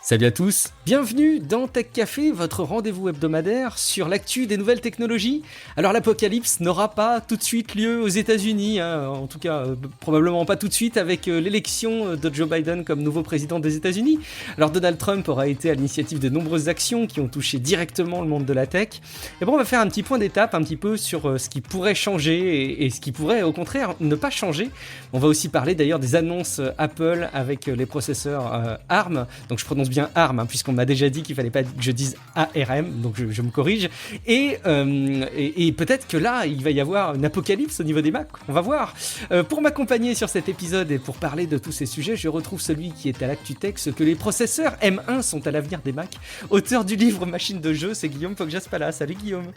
Salut à tous, bienvenue dans Tech Café, votre rendez-vous hebdomadaire sur l'actu des nouvelles technologies. Alors l'apocalypse n'aura pas tout de suite lieu aux États-Unis, en tout cas probablement pas tout de suite avec l'élection de Joe Biden comme nouveau président des États-Unis. Alors Donald Trump aura été à l'initiative de nombreuses actions qui ont touché directement le monde de la tech. Et bon, on va faire un petit point d'étape un petit peu sur ce qui pourrait changer et ce qui pourrait au contraire ne pas changer. On va aussi parler d'ailleurs des annonces Apple avec les processeurs ARM, donc je prononce bien ARM, puisqu'on m'a déjà dit qu'il fallait pas que je dise ARM, donc je me corrige. Et peut-être que là, il va y avoir une apocalypse au niveau des Macs. On va voir. Pour m'accompagner sur cet épisode et pour parler de tous ces sujets, je retrouve celui qui est à l'ActuTech, ce que les processeurs M1 sont à l'avenir des Macs. Auteur du livre Machine de jeu, c'est Guillaume Poggiaspala. Salut Guillaume.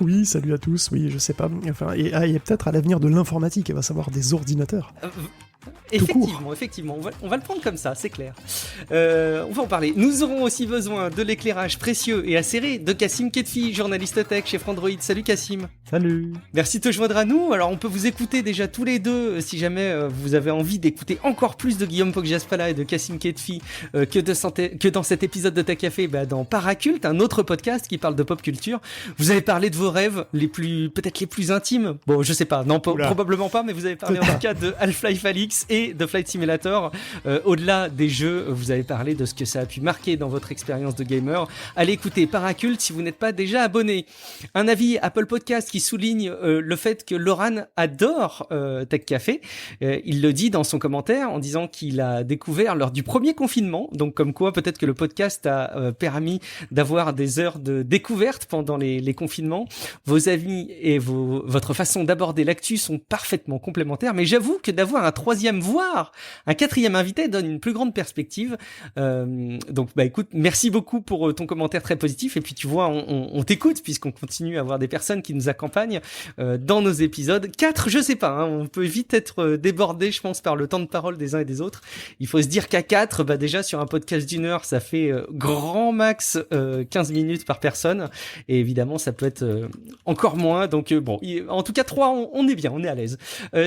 Oui, salut à tous. Oui, je sais pas. Enfin, il y a peut-être à l'avenir de l'informatique, il va savoir des ordinateurs. Effectivement, on va le prendre comme ça, c'est clair. On va en parler. Nous aurons aussi besoin de l'éclairage précieux et acéré de Cassim Ketfi, journaliste tech chez Frandroid. Salut Cassim. Salut. Merci de te joindre à nous. Alors on peut vous écouter déjà tous les deux si jamais vous avez envie d'écouter encore plus de Guillaume Poggiaspala et de Cassim Ketfi que dans cet épisode de Tech Café, dans Paraculte, un autre podcast qui parle de pop culture. Vous avez parlé de vos rêves peut-être les plus intimes. Bon, je sais pas, non, probablement pas, mais vous avez parlé en tout cas de Half-Life Alyx et de Flight Simulator. Au-delà des jeux, vous avez parlé de ce que ça a pu marquer dans votre expérience de gamer. Allez écouter Paraculte si vous n'êtes pas déjà abonné. Un avis Apple Podcast qui souligne le fait que Loran adore Tech Café. Il le dit dans son commentaire en disant qu'il a découvert lors du premier confinement, donc comme quoi peut-être que le podcast a permis d'avoir des heures de découverte pendant les confinements. Vos avis et votre façon d'aborder l'actu sont parfaitement complémentaires, mais j'avoue que d'avoir un troisième voire un quatrième invité donne une plus grande perspective. Donc écoute, merci beaucoup pour ton commentaire très positif, et puis tu vois, on t'écoute puisqu'on continue à avoir des personnes qui nous accompagnent dans nos épisodes. 4, je sais pas, on peut vite être débordé, je pense, par le temps de parole des uns et des autres. Il faut se dire qu'à 4, déjà sur un podcast d'une heure, ça fait grand max 15 minutes par personne, et évidemment ça peut être encore moins, donc en tout cas 3, on est bien, on est à l'aise.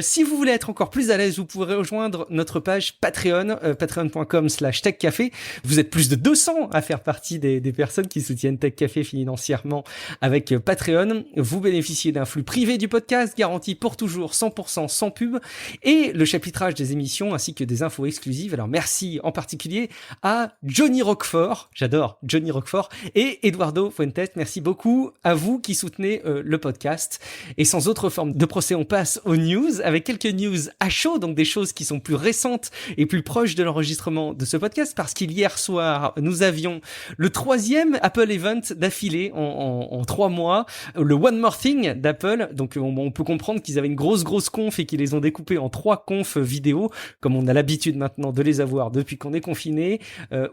Si vous voulez être encore plus à l'aise, vous pourrez rejoindre notre page Patreon, patreon.com/techcafé. Vous êtes plus de 200 à faire partie des personnes qui soutiennent Tech Café financièrement avec Patreon. Vous bénéficiez d'un flux privé du podcast garanti pour toujours, 100% sans pub, et le chapitrage des émissions ainsi que des infos exclusives. Alors merci en particulier à Johnny Roquefort, j'adore Johnny Roquefort, et Eduardo Fuentes. Merci beaucoup à vous qui soutenez le podcast. Et sans autre forme de procès, on passe aux news avec quelques news à chaud, donc des choses qui sont plus récentes et plus proches de l'enregistrement de ce podcast, parce qu'hier soir, nous avions le 3e Apple Event d'affilée en 3 mois, le One More Thing d'Apple. Donc on peut comprendre qu'ils avaient une grosse conf et qu'ils les ont découpés en 3 confs vidéo, comme on a l'habitude maintenant de les avoir depuis qu'on est confiné,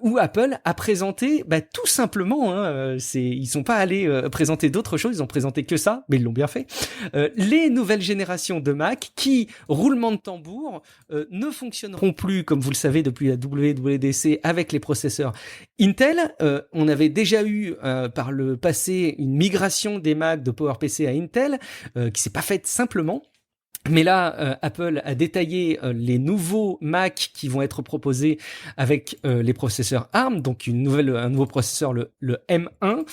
où Apple a présenté tout simplement, ils sont pas allés présenter d'autres choses, ils ont présenté que ça, mais ils l'ont bien fait, les nouvelles générations de Mac qui, roulement de tambour, ne fonctionneront plus, comme vous le savez, depuis la WWDC avec les processeurs Intel. On avait déjà eu par le passé une migration des Mac de PowerPC à Intel qui s'est pas faite simplement. Mais là, Apple a détaillé les nouveaux Mac qui vont être proposés avec les processeurs ARM, donc un nouveau processeur, le M1,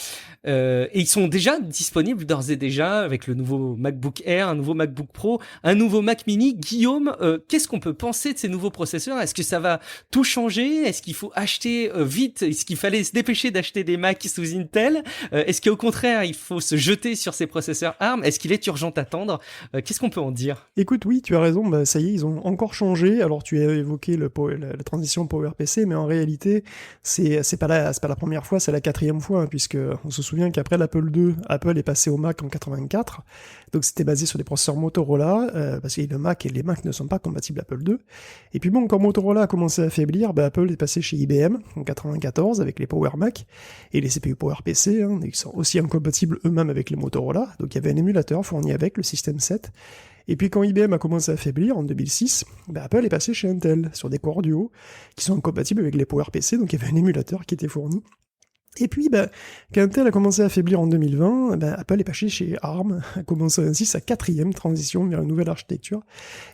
et ils sont déjà disponibles d'ores et déjà avec le nouveau MacBook Air, un nouveau MacBook Pro, un nouveau Mac Mini. Guillaume, qu'est-ce qu'on peut penser de ces nouveaux processeurs ? Est-ce que ça va tout changer ? Est-ce qu'il faut acheter vite ? Est-ce qu'il fallait se dépêcher d'acheter des Macs sous Intel ? Est-ce qu'au contraire, il faut se jeter sur ces processeurs ARM ? Est-ce qu'il est urgent d'attendre ? Qu'est-ce qu'on peut en dire ? Écoute, oui, tu as raison, ça y est, ils ont encore changé. Alors tu as évoqué la transition PowerPC, mais en réalité, c'est pas la première fois, c'est la 4e fois, puisque on se souvient qu'après l'Apple II, Apple est passé au Mac en 84, donc c'était basé sur des processeurs Motorola, parce que le Mac et les Mac ne sont pas compatibles Apple II. Et puis bon, quand Motorola a commencé à affaiblir, Apple est passé chez IBM en 94 avec les Power Mac et les CPU PowerPC, ils sont aussi incompatibles eux-mêmes avec les Motorola, donc il y avait un émulateur fourni avec le System 7. Et puis quand IBM a commencé à affaiblir en 2006, Apple est passé chez Intel sur des Core Duo qui sont incompatibles avec les PowerPC, donc il y avait un émulateur qui était fourni. Et puis, quand Intel a commencé à affaiblir en 2020, Apple est passé chez ARM, a commencé ainsi sa 4e transition vers une nouvelle architecture.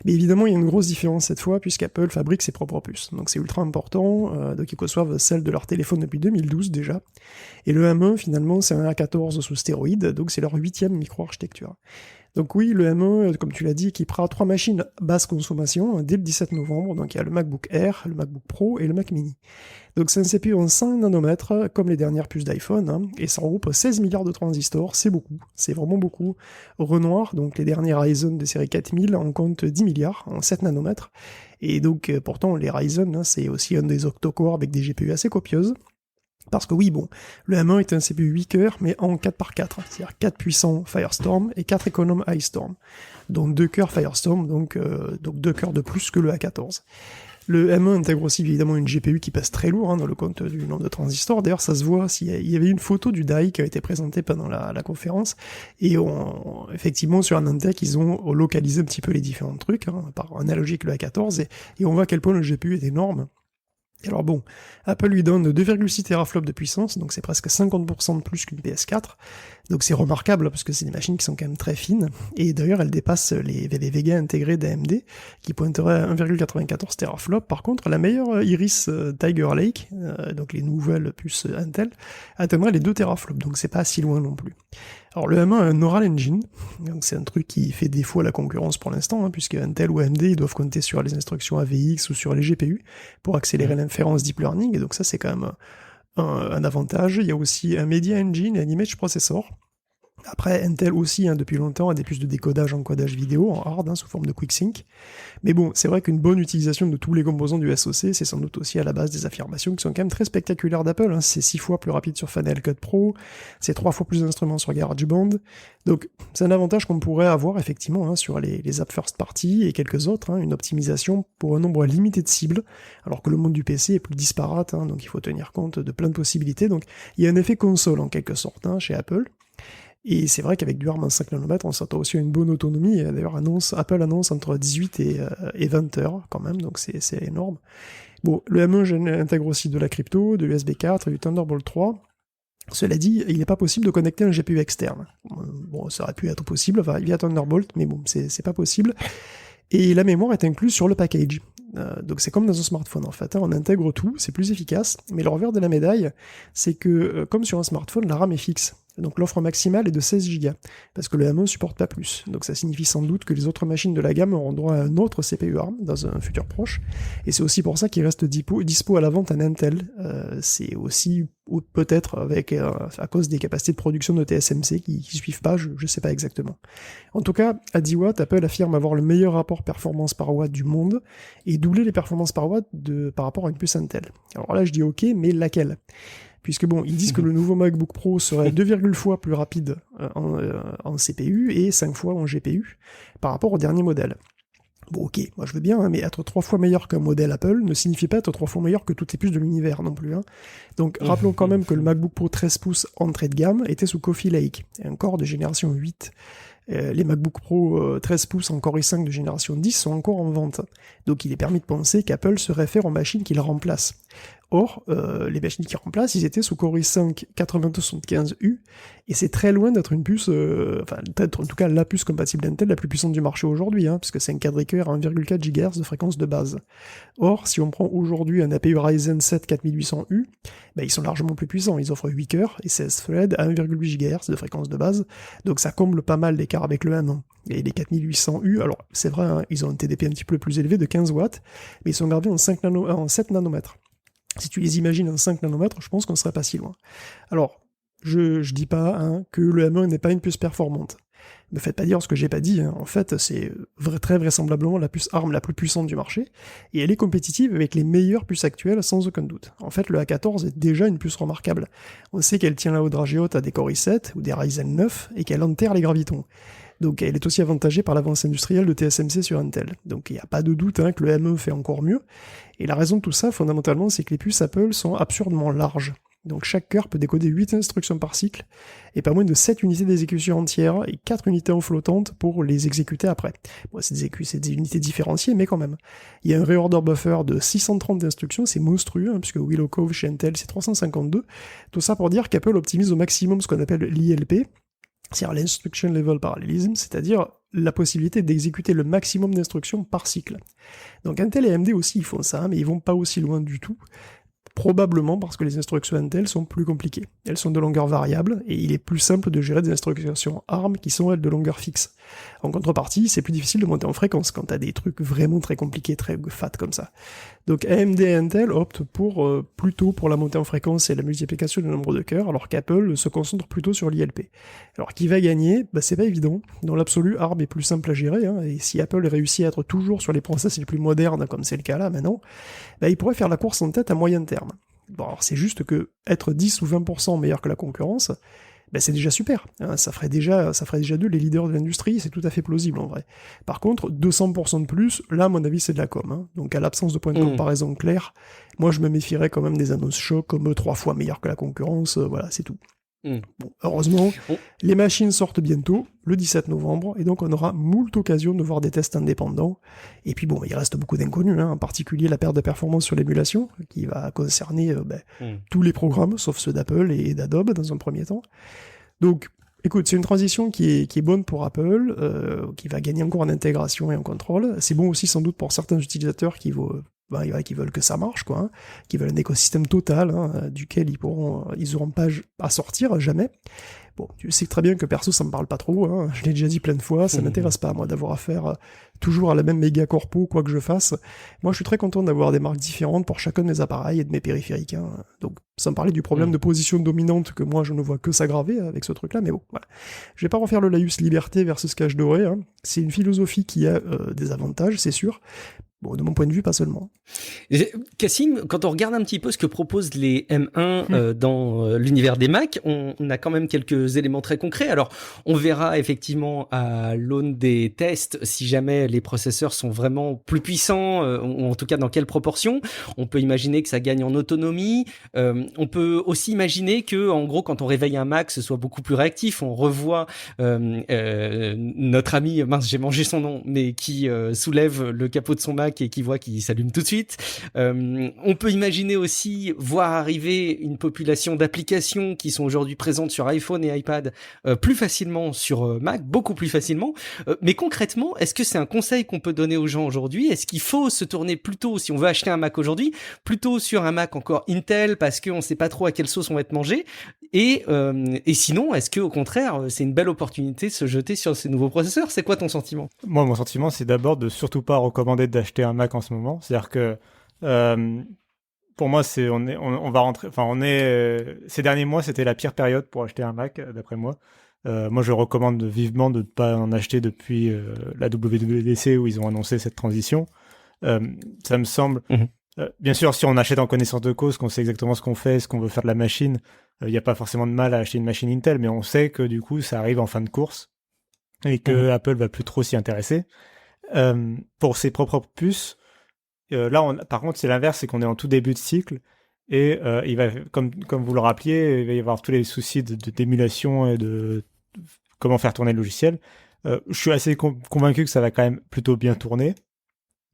Mais évidemment, il y a une grosse différence cette fois, puisqu'Apple fabrique ses propres puces. Donc c'est ultra important, donc ils conçoivent celles de leur téléphone depuis 2012 déjà. Et le M1, finalement, c'est un A14 sous stéroïde, donc c'est leur 8e micro-architecture. Donc oui, le M1, comme tu l'as dit, équipera 3 machines basse consommation dès le 17 novembre. Donc il y a le MacBook Air, le MacBook Pro et le Mac Mini. Donc c'est un CPU en 5 nanomètres, comme les dernières puces d'iPhone, et ça regroupe 16 milliards de transistors, c'est beaucoup, c'est vraiment beaucoup. Renoir, donc les derniers Ryzen de série 4000 en comptent 10 milliards en 7 nanomètres. Et donc pourtant les Ryzen, c'est aussi un des octo-cores avec des GPU assez copieuses. Parce que oui, bon, le M1 est un CPU 8 cœurs, mais en 4x4, c'est-à-dire 4 puissants Firestorm et 4 économes Ice Storm. Donc 2 cœurs Firestorm, donc 2 cœurs de plus que le A14. Le M1 intègre aussi évidemment une GPU qui pèse très lourd dans le compte du nombre de transistors. D'ailleurs, ça se voit, il y avait une photo du die qui a été présentée pendant la conférence, et effectivement sur AnandTech, ils ont localisé un petit peu les différents trucs, par analogie avec le A14, et on voit à quel point le GPU est énorme. Alors bon, Apple lui donne 2,6 teraflops de puissance, donc c'est presque 50% de plus qu'une PS4, donc c'est remarquable parce que c'est des machines qui sont quand même très fines, et d'ailleurs elles dépassent les Vega intégrés d'AMD, qui pointeraient à 1,94 teraflops. Par contre, la meilleure Iris Tiger Lake, donc les nouvelles puces Intel, atteindrait les 2 teraflops, donc c'est pas si loin non plus. Alors le M1 a un Neural Engine, donc c'est un truc qui fait défaut à la concurrence pour l'instant, puisque Intel ou AMD ils doivent compter sur les instructions AVX ou sur les GPU pour accélérer l'inférence deep learning, et donc ça c'est quand même un avantage. Il y a aussi un Media Engine et un Image Processor. Après, Intel aussi, depuis longtemps, a des puces de décodage, encodage vidéo en hard, sous forme de QuickSync. Mais bon, c'est vrai qu'une bonne utilisation de tous les composants du SoC, c'est sans doute aussi à la base des affirmations qui sont quand même très spectaculaires d'Apple. C'est 6 fois plus rapide sur Final Cut Pro, c'est 3 fois plus d'instruments sur GarageBand. Donc, c'est un avantage qu'on pourrait avoir, effectivement, sur les apps first party et quelques autres, une optimisation pour un nombre limité de cibles, alors que le monde du PC est plus disparate, donc il faut tenir compte de plein de possibilités. Donc, il y a un effet console, en quelque sorte, chez Apple. Et c'est vrai qu'avec du ARM en 5 nanomètres, on s'attend aussi à une bonne autonomie. Et d'ailleurs, Apple annonce entre 18 et 20 heures quand même, donc c'est énorme. Bon, le M1 intègre aussi de la crypto, de l'USB 4 et du Thunderbolt 3. Cela dit, il n'est pas possible de connecter un GPU externe. Bon, ça aurait pu être possible via Thunderbolt, mais bon, c'est pas possible. Et la mémoire est incluse sur le package. Donc c'est comme dans un smartphone en fait, on intègre tout, c'est plus efficace, mais le revers de la médaille, c'est que comme sur un smartphone, la RAM est fixe. Donc l'offre maximale est de 16 Go, parce que le M1 ne supporte pas plus. Donc ça signifie sans doute que les autres machines de la gamme auront droit à un autre CPU ARM dans un futur proche, et c'est aussi pour ça qu'il reste dispo à la vente en Intel. C'est aussi ou peut-être à cause des capacités de production de TSMC qui suivent pas, je sais pas exactement. En tout cas, à 10 watts, Apple affirme avoir le meilleur rapport performance par watt du monde, et doubler les performances par watt par rapport à une puce Intel. Alors là je dis ok, mais laquelle ? Puisque bon, ils disent que le nouveau MacBook Pro serait 2,1 fois plus rapide en CPU et 5 fois en GPU par rapport au dernier modèle. Bon ok, moi je veux bien, mais être 3 fois meilleur qu'un modèle Apple ne signifie pas être 3 fois meilleur que toutes les puces de l'univers non plus. Donc rappelons quand même que le MacBook Pro 13 pouces entrée de gamme était sous Coffee Lake, un core de génération 8. Les MacBook Pro 13 pouces en Core i5 de génération 10 sont encore en vente. Donc il est permis de penser qu'Apple se réfère aux machines qui la remplacent. Or, les machines qui remplacent, ils étaient sous Core i5 8275U, et c'est très loin d'être une puce, peut-être en tout cas la puce compatible Intel la plus puissante du marché aujourd'hui, puisque c'est un quadricœur à 1,4 GHz de fréquence de base. Or, si on prend aujourd'hui un APU Ryzen 7 4800U, ils sont largement plus puissants, ils offrent 8 cœurs et 16 threads à 1,8 GHz de fréquence de base, donc ça comble pas mal l'écart avec le M1. Et les 4800U, alors c'est vrai, ils ont un TDP un petit peu plus élevé de 15 watts, mais ils sont gravés en 7 nanomètres. Si tu les imagines en 5 nanomètres, je pense qu'on serait pas si loin. Alors, je dis pas que le M1 n'est pas une puce performante. Ne me faites pas dire ce que j'ai pas dit, en fait, c'est très vraisemblablement la puce ARM la plus puissante du marché, et elle est compétitive avec les meilleures puces actuelles sans aucun doute. En fait, le A14 est déjà une puce remarquable. On sait qu'elle tient la dragée haute à des Core i7 ou des Ryzen 9, et qu'elle enterre les gravitons. Donc elle est aussi avantagée par l'avance industrielle de TSMC sur Intel. Donc il n'y a pas de doute que le M1 fait encore mieux. Et la raison de tout ça, fondamentalement, c'est que les puces Apple sont absurdement larges. Donc chaque cœur peut décoder 8 instructions par cycle, et pas moins de 7 unités d'exécution entière et 4 unités en flottante pour les exécuter après. Bon, c'est des unités différenciées, mais quand même. Il y a un reorder buffer de 630 instructions, c'est monstrueux, hein, puisque Willow Cove chez Intel c'est 352. Tout ça pour dire qu'Apple optimise au maximum ce qu'on appelle l'ILP, c'est-à-dire l'Instruction Level Parallelism, c'est-à-dire la possibilité d'exécuter le maximum d'instructions par cycle. Donc Intel et AMD aussi ils font ça, mais ils vont pas aussi loin du tout. Probablement parce que les instructions Intel sont plus compliquées. Elles sont de longueur variable, et il est plus simple de gérer des instructions ARM qui sont elles de longueur fixe. En contrepartie, c'est plus difficile de monter en fréquence quand t'as des trucs vraiment très compliqués, très fat comme ça. Donc AMD et Intel optent plutôt pour la montée en fréquence et la multiplication du nombre de cœurs, alors qu'Apple se concentre plutôt sur l'ILP. Alors qui va gagner ? C'est pas évident. Dans l'absolu, ARM est plus simple à gérer, hein, et si Apple réussit à être toujours sur les process les plus modernes, comme c'est le cas là maintenant, il pourrait faire la course en tête à moyen terme. Bon, alors c'est juste que être 10 ou 20% meilleur que la concurrence, c'est déjà super, hein, ça ferait déjà d'eux les leaders de l'industrie, c'est tout à fait plausible en vrai. Par contre, 200% de plus, là à mon avis c'est de la com, hein. Donc à l'absence de point de comparaison clair, moi je me méfierais quand même des annonces chocs comme 3 fois meilleur que la concurrence, voilà c'est tout. Bon, heureusement, les machines sortent bientôt, le 17 novembre, et donc on aura moult occasions de voir des tests indépendants. Et puis bon, il reste beaucoup d'inconnus, hein, en particulier la perte de performance sur l'émulation, qui va concerner tous les programmes, sauf ceux d'Apple et d'Adobe dans un premier temps. Donc, écoute, c'est une transition qui est bonne pour Apple, qui va gagner encore en intégration et en contrôle. C'est bon aussi sans doute pour certains utilisateurs qui veulent que ça marche, quoi, hein, qui veulent un écosystème total, hein, duquel ils auront pas à sortir jamais. Bon, tu sais très bien que perso ça me parle pas trop, hein, je l'ai déjà dit plein de fois, ça m'intéresse pas moi d'avoir affaire toujours à la même méga corpo quoi que je fasse. Moi je suis très content d'avoir des marques différentes pour chacun de mes appareils et de mes périphériques, hein. Donc sans me parler du problème de position dominante que moi je ne vois que s'aggraver avec ce truc là, mais bon, voilà. Je vais pas refaire le laïus liberté versus cache doré, hein. C'est une philosophie qui a des avantages, c'est sûr. Bon, de mon point de vue, pas seulement. Cassim, quand on regarde un petit peu ce que proposent les M1 dans l'univers des Mac, on a quand même quelques éléments très concrets. Alors, on verra effectivement à l'aune des tests si jamais les processeurs sont vraiment plus puissants, ou en tout cas dans quelle proportion. On peut imaginer que ça gagne en autonomie. On peut aussi imaginer que, en gros, quand on réveille un Mac, ce soit beaucoup plus réactif. On revoit notre ami, mince, j'ai mangé son nom, mais qui soulève le capot de son Mac et qui voit qu'il s'allume tout de suite. On peut imaginer aussi voir arriver une population d'applications qui sont aujourd'hui présentes sur iPhone et iPad plus facilement sur Mac, beaucoup plus facilement. Mais concrètement, est-ce que c'est un conseil qu'on peut donner aux gens aujourd'hui ? Est-ce qu'il faut se tourner plutôt, si on veut acheter un Mac aujourd'hui, plutôt sur un Mac encore Intel parce qu'on ne sait pas trop à quelle sauce on va être mangé ? Et sinon, est-ce que au contraire, c'est une belle opportunité de se jeter sur ces nouveaux processeurs ? C'est quoi ton sentiment ? Moi, mon sentiment, c'est d'abord de surtout pas recommander d'acheter un Mac en ce moment. C'est-à-dire que pour moi, ces derniers mois, c'était la pire période pour acheter un Mac, d'après moi. Moi, je recommande vivement de ne pas en acheter depuis la WWDC où ils ont annoncé cette transition. Ça me semble... bien sûr, si on achète en connaissance de cause, qu'on sait exactement ce qu'on fait, ce qu'on veut faire de la machine, il n'y a pas forcément de mal à acheter une machine Intel, mais on sait que du coup, ça arrive en fin de course et que Apple va plus trop s'y intéresser. Pour ses propres puces, là, par contre, c'est l'inverse, c'est qu'on est en tout début de cycle et il va, comme vous le rappeliez, il va y avoir tous les soucis d'émulation et de comment faire tourner le logiciel. Je suis assez convaincu que ça va quand même plutôt bien tourner,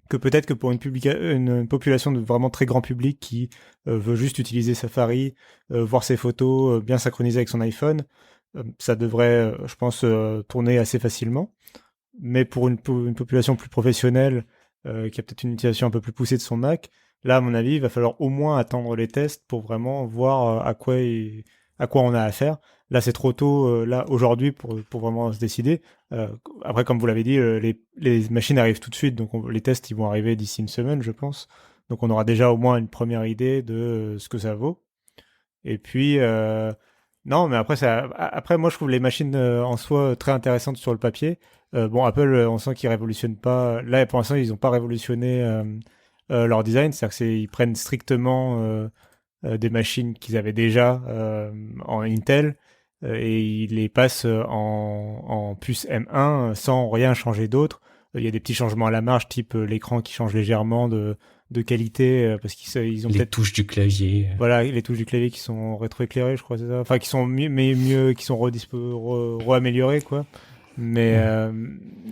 que peut-être que pour une population de vraiment très grand public qui veut juste utiliser Safari, voir ses photos, bien synchroniser avec son iPhone, ça devrait, je pense, tourner assez facilement. Mais pour une population plus professionnelle, qui a peut-être une utilisation un peu plus poussée de son Mac, là, à mon avis, il va falloir au moins attendre les tests pour vraiment voir à quoi on a affaire. Là, c'est trop tôt, là, aujourd'hui, pour vraiment se décider. Après, comme vous l'avez dit, les machines arrivent tout de suite, donc les tests, ils vont arriver d'ici une semaine, je pense. Donc, on aura déjà au moins une première idée de ce que ça vaut. Et puis, non, mais après, moi, je trouve les machines en soi très intéressantes sur le papier. Bon, Apple, on sent qu'ils révolutionnent pas. Là, pour l'instant, ils n'ont pas révolutionné leur design. C'est-à-dire qu'ils prennent strictement des machines qu'ils avaient déjà en Intel et ils les passent en puce M1 sans rien changer d'autre. Il y a des petits changements à la marge, type l'écran qui change légèrement de de qualité parce qu'ils ont les peut-être touches du clavier. Voilà, les touches du clavier qui sont rétroéclairées, je crois, c'est ça. Enfin, qui sont mieux, qui sont re-améliorées, quoi. Mais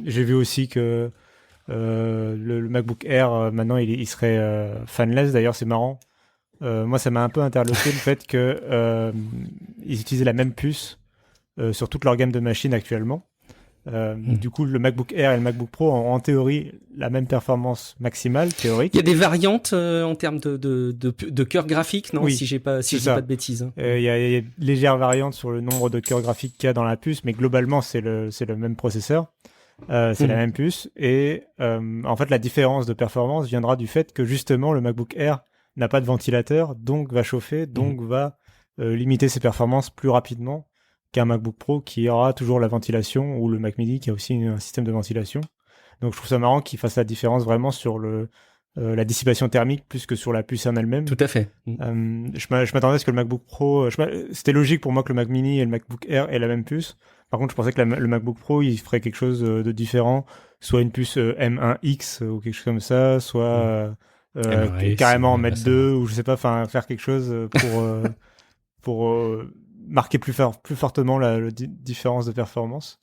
j'ai vu aussi que le MacBook Air, maintenant, il serait fanless. D'ailleurs, c'est marrant. Moi, ça m'a un peu interloqué le fait que ils utilisaient la même puce sur toute leur gamme de machines actuellement. Du coup, le MacBook Air et le MacBook Pro ont en théorie la même performance maximale théorique. Il y a des variantes en termes de cœur graphique, non? Oui, Si j'ai pas de bêtises. Hein. Il y a légères variantes sur le nombre de cœurs graphiques qu'il y a dans la puce, mais globalement, c'est le même processeur. C'est la même puce. Et en fait, la différence de performance viendra du fait que justement, le MacBook Air n'a pas de ventilateur, donc va chauffer, donc va limiter ses performances plus rapidement qu'un MacBook Pro qui aura toujours la ventilation, ou le Mac Mini qui a aussi un système de ventilation. Donc je trouve ça marrant qu'ils fassent la différence vraiment sur la dissipation thermique plus que sur la puce en elle-même. Tout à fait. Je m'attendais à ce que le MacBook Pro... C'était logique pour moi que le Mac Mini et le MacBook Air aient la même puce. Par contre, je pensais que le MacBook Pro, il ferait quelque chose de différent. Soit une puce M1X ou quelque chose comme ça, soit carrément en mettre 2, ou je sais pas, faire quelque chose pour marquer plus fortement la différence de performance.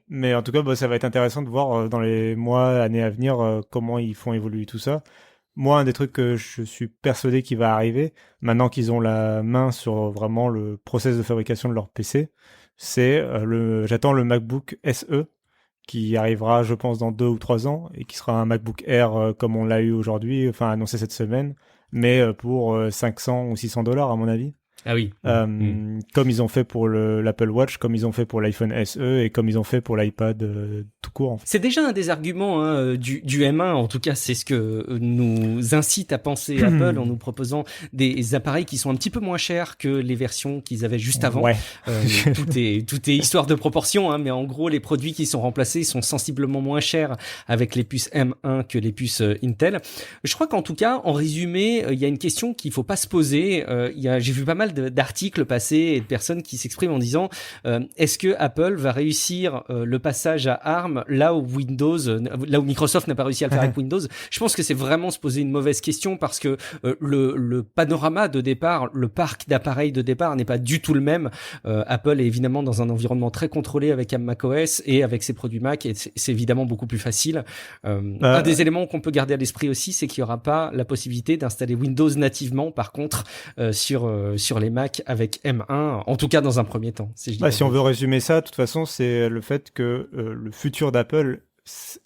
Mais en tout cas, ça va être intéressant de voir dans les mois, années à venir, comment ils font évoluer tout ça. Moi, un des trucs que je suis persuadé qui va arriver, maintenant qu'ils ont la main sur vraiment le process de fabrication de leur PC, c'est j'attends le MacBook SE, qui arrivera, je pense, dans 2 ou 3 ans, et qui sera un MacBook Air comme on l'a eu aujourd'hui, enfin annoncé cette semaine, mais pour 500 ou $600 à mon avis. Ah oui. Comme ils ont fait pour l'Apple Watch, comme ils ont fait pour l'iPhone SE et comme ils ont fait pour l'iPad tout court. En fait. C'est déjà un des arguments du M1, en tout cas c'est ce que nous incite à penser Apple en nous proposant des appareils qui sont un petit peu moins chers que les versions qu'ils avaient juste avant. Ouais. Tout est histoire de proportion, hein, mais en gros les produits qui sont remplacés sont sensiblement moins chers avec les puces M1 que les puces Intel. Je crois qu'en tout cas, en résumé, il y a une question qu'il faut pas se poser. J'ai vu pas mal d'articles passés et de personnes qui s'expriment en disant est-ce que Apple va réussir le passage à ARM là où Microsoft n'a pas réussi à le faire avec Windows. Je pense que c'est vraiment se poser une mauvaise question parce que le panorama de départ, le parc d'appareils de départ n'est pas du tout le même. Apple est évidemment dans un environnement très contrôlé avec macOS et avec ses produits Mac, et c'est évidemment beaucoup plus facile. Un des éléments qu'on peut garder à l'esprit aussi, c'est qu'il n'y aura pas la possibilité d'installer Windows nativement, par contre, sur les Mac avec M1, en tout cas dans un premier temps. Si on veut résumer ça, de toute façon, c'est le fait que le futur d'Apple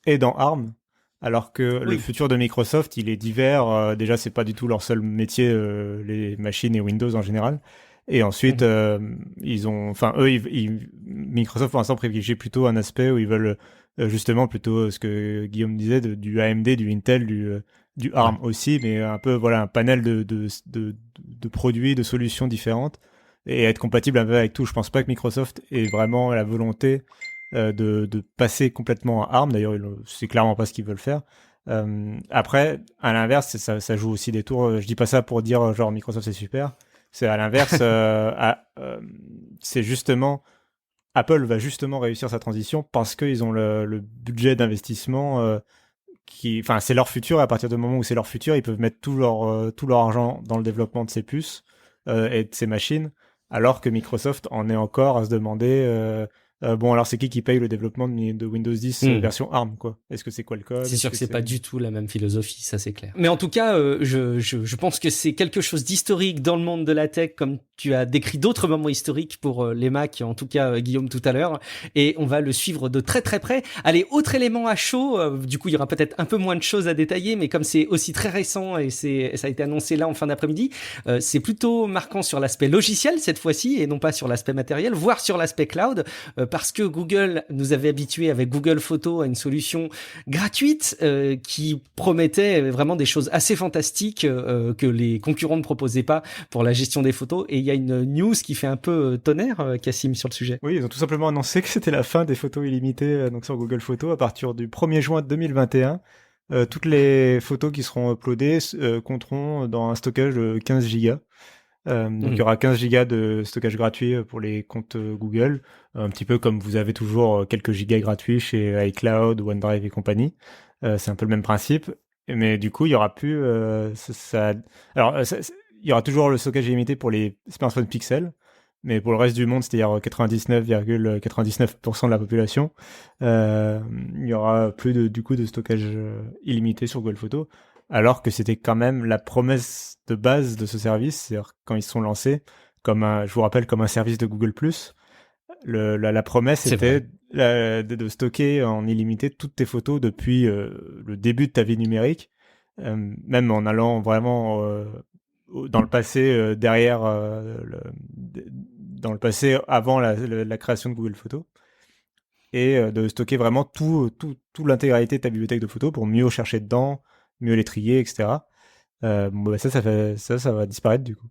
est dans ARM, alors que le futur de Microsoft, il est divers. Déjà, c'est pas du tout leur seul métier, les machines et Windows en général. Et ensuite, Microsoft pour l'instant privilégie plutôt un aspect où ils veulent justement plutôt ce que Guillaume disait, du AMD, du Intel, du ARM aussi, mais un peu un panel de produits, de solutions différentes et être compatible un peu avec tout. Je pense pas que Microsoft ait vraiment la volonté de passer complètement à ARM. D'ailleurs, c'est clairement pas ce qu'ils veulent faire. Après, à l'inverse, ça joue aussi des tours. Je dis pas ça pour dire genre Microsoft c'est super. C'est à l'inverse. C'est justement Apple va justement réussir sa transition parce qu'ils ont le budget d'investissement c'est leur futur, et à partir du moment où c'est leur futur, ils peuvent mettre tout leur argent dans le développement de ces puces et de ces machines, alors que Microsoft en est encore à se demander alors c'est qui paye le développement de Windows 10 version ARM, quoi? Est-ce que c'est quoi le code? C'est sûr que c'est pas du tout la même philosophie, ça c'est clair. Mais en tout cas, je pense que c'est quelque chose d'historique dans le monde de la tech, comme tu as décrit d'autres moments historiques pour les Mac, en tout cas Guillaume tout à l'heure, et on va le suivre de très très près. Allez, autre élément à chaud, du coup il y aura peut-être un peu moins de choses à détailler, mais comme c'est aussi très récent et ça a été annoncé là en fin d'après-midi, c'est plutôt marquant sur l'aspect logiciel cette fois-ci et non pas sur l'aspect matériel, voire sur l'aspect cloud, parce que Google nous avait habitués avec Google Photos à une solution gratuite qui promettait vraiment des choses assez fantastiques que les concurrents ne proposaient pas pour la gestion des photos. Et il y a une news qui fait un peu tonnerre, Cassim, sur le sujet. Oui, ils ont tout simplement annoncé que c'était la fin des photos illimitées donc sur Google Photos à partir du 1er juin 2021. Toutes les photos qui seront uploadées compteront dans un stockage de 15 gigas. Donc il y aura 15 gigas de stockage gratuit pour les comptes Google, un petit peu comme vous avez toujours quelques gigas gratuits chez iCloud, OneDrive et compagnie. C'est un peu le même principe. Mais du coup, il y aura plus Alors, il y aura toujours le stockage illimité pour les smartphones Pixel, mais pour le reste du monde, c'est-à-dire 99,99% de la population, il y aura plus du coup de stockage illimité sur Google Photos, alors que c'était quand même la promesse de base de ce service, c'est-à-dire quand ils se sont lancés, je vous rappelle, comme un service de Google+. La promesse était de stocker en illimité toutes tes photos depuis le début de ta vie numérique, même en allant vraiment dans le passé, dans le passé avant la création de Google Photos, et de stocker vraiment toute l'intégralité de ta bibliothèque de photos pour mieux chercher dedans, mieux les trier, etc. Ça va disparaître du coup.